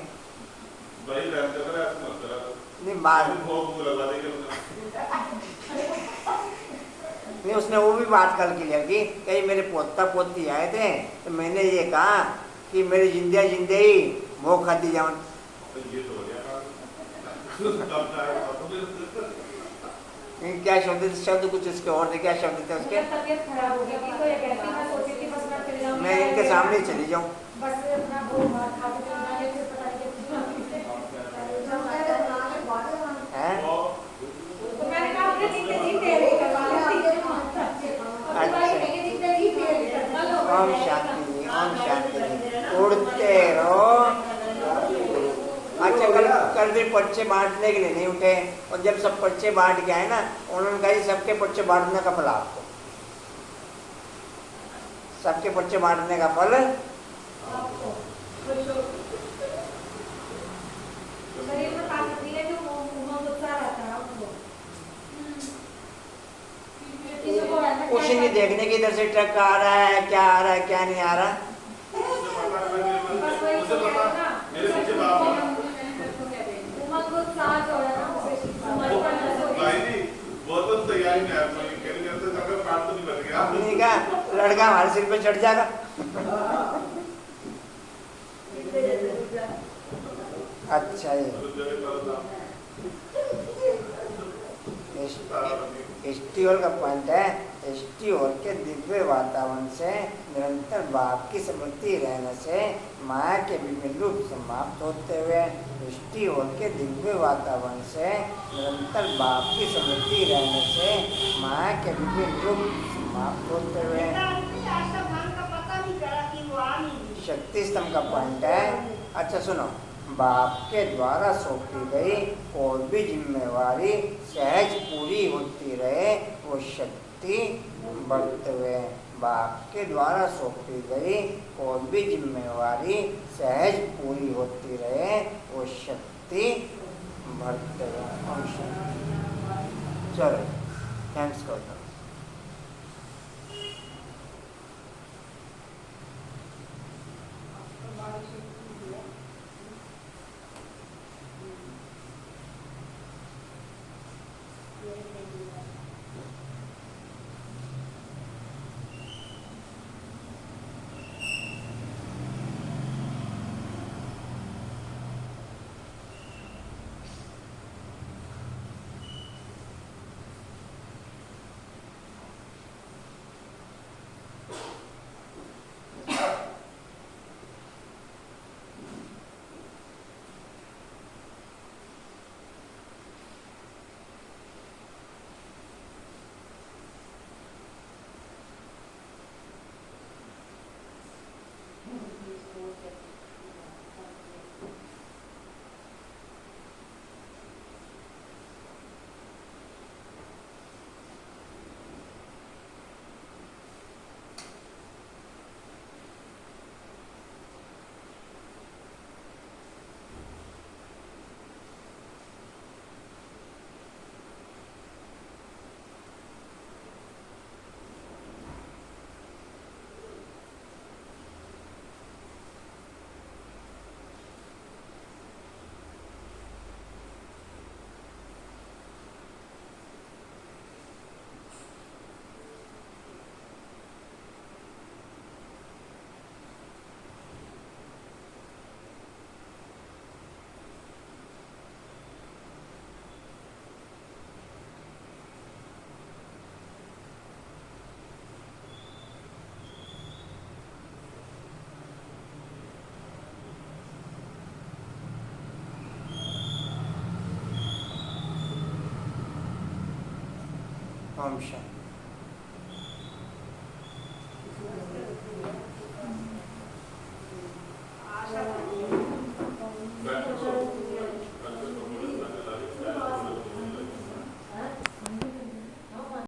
नहीं बात नहीं, उसने वो भी बात कल क्लियर की। कहीं मेरे पोता पोती आए थे तो मैंने ये कहा कि मेरी जिंदे ही वो खाती जाऊँ। क्या शब्द कुछ उसके और थे, क्या शब्द थे उसके? तबीयत खराब हो गया थी तो ये कहती मैं सोची थी बस मैं चली जाऊँ, मैं इनके सामने चली जाऊँ। बस अपना भोग भात खा के चली जाने, फिर पता नहीं हैं? तो मैंने कहा अपने जितने जी तेरे करवा ओम शांति, ओम शांति। उड़ते रहो। अच्छा, कल भी पर्चे बांटने के लिए नहीं उठे, और जब सब पर्चे बांट के आए ना, उन्होंने कहा सबके पर्चे बांटने का फल आपको, सबके पर्चे बांटने का फल शरीर में ताकत नहीं है, जो उमंग उत्साह रहता है आपको। कुछ नहीं देखने की, इधर से ट्रक आ रहा है, क्या आ रहा है क्या नहीं आ रहा। नहीं का लड़का हमारे सिर पे चढ़ जाएगा। अच्छा स्टीओल का पॉइंट है, स्टीओल के दिव्य वातावरण से निरंतर भाव की स्मृति रहने से माया के विभिन्न रूप समाप्त होते हुए, स्टीओल के दिव्य वातावरण से निरंतर भाव की स्मृति रहने से माया के विभिन्न रूप समाप्त होते हुए। शक्ति स्तंभ का पॉइंट है। अच्छा सुनो, बाप के द्वारा सौंपी गई कोई भी जिम्मेवारी सहज पूरी होती रहे, वो शक्ति बढ़ते हुए बाप के द्वारा सौंपी गई कोई भी जिम्मेवारी सहज पूरी होती रहे, वो शक्ति बढ़ते रहे। ओम शांति। चलो थैंक्स कर दो। ओम शांति।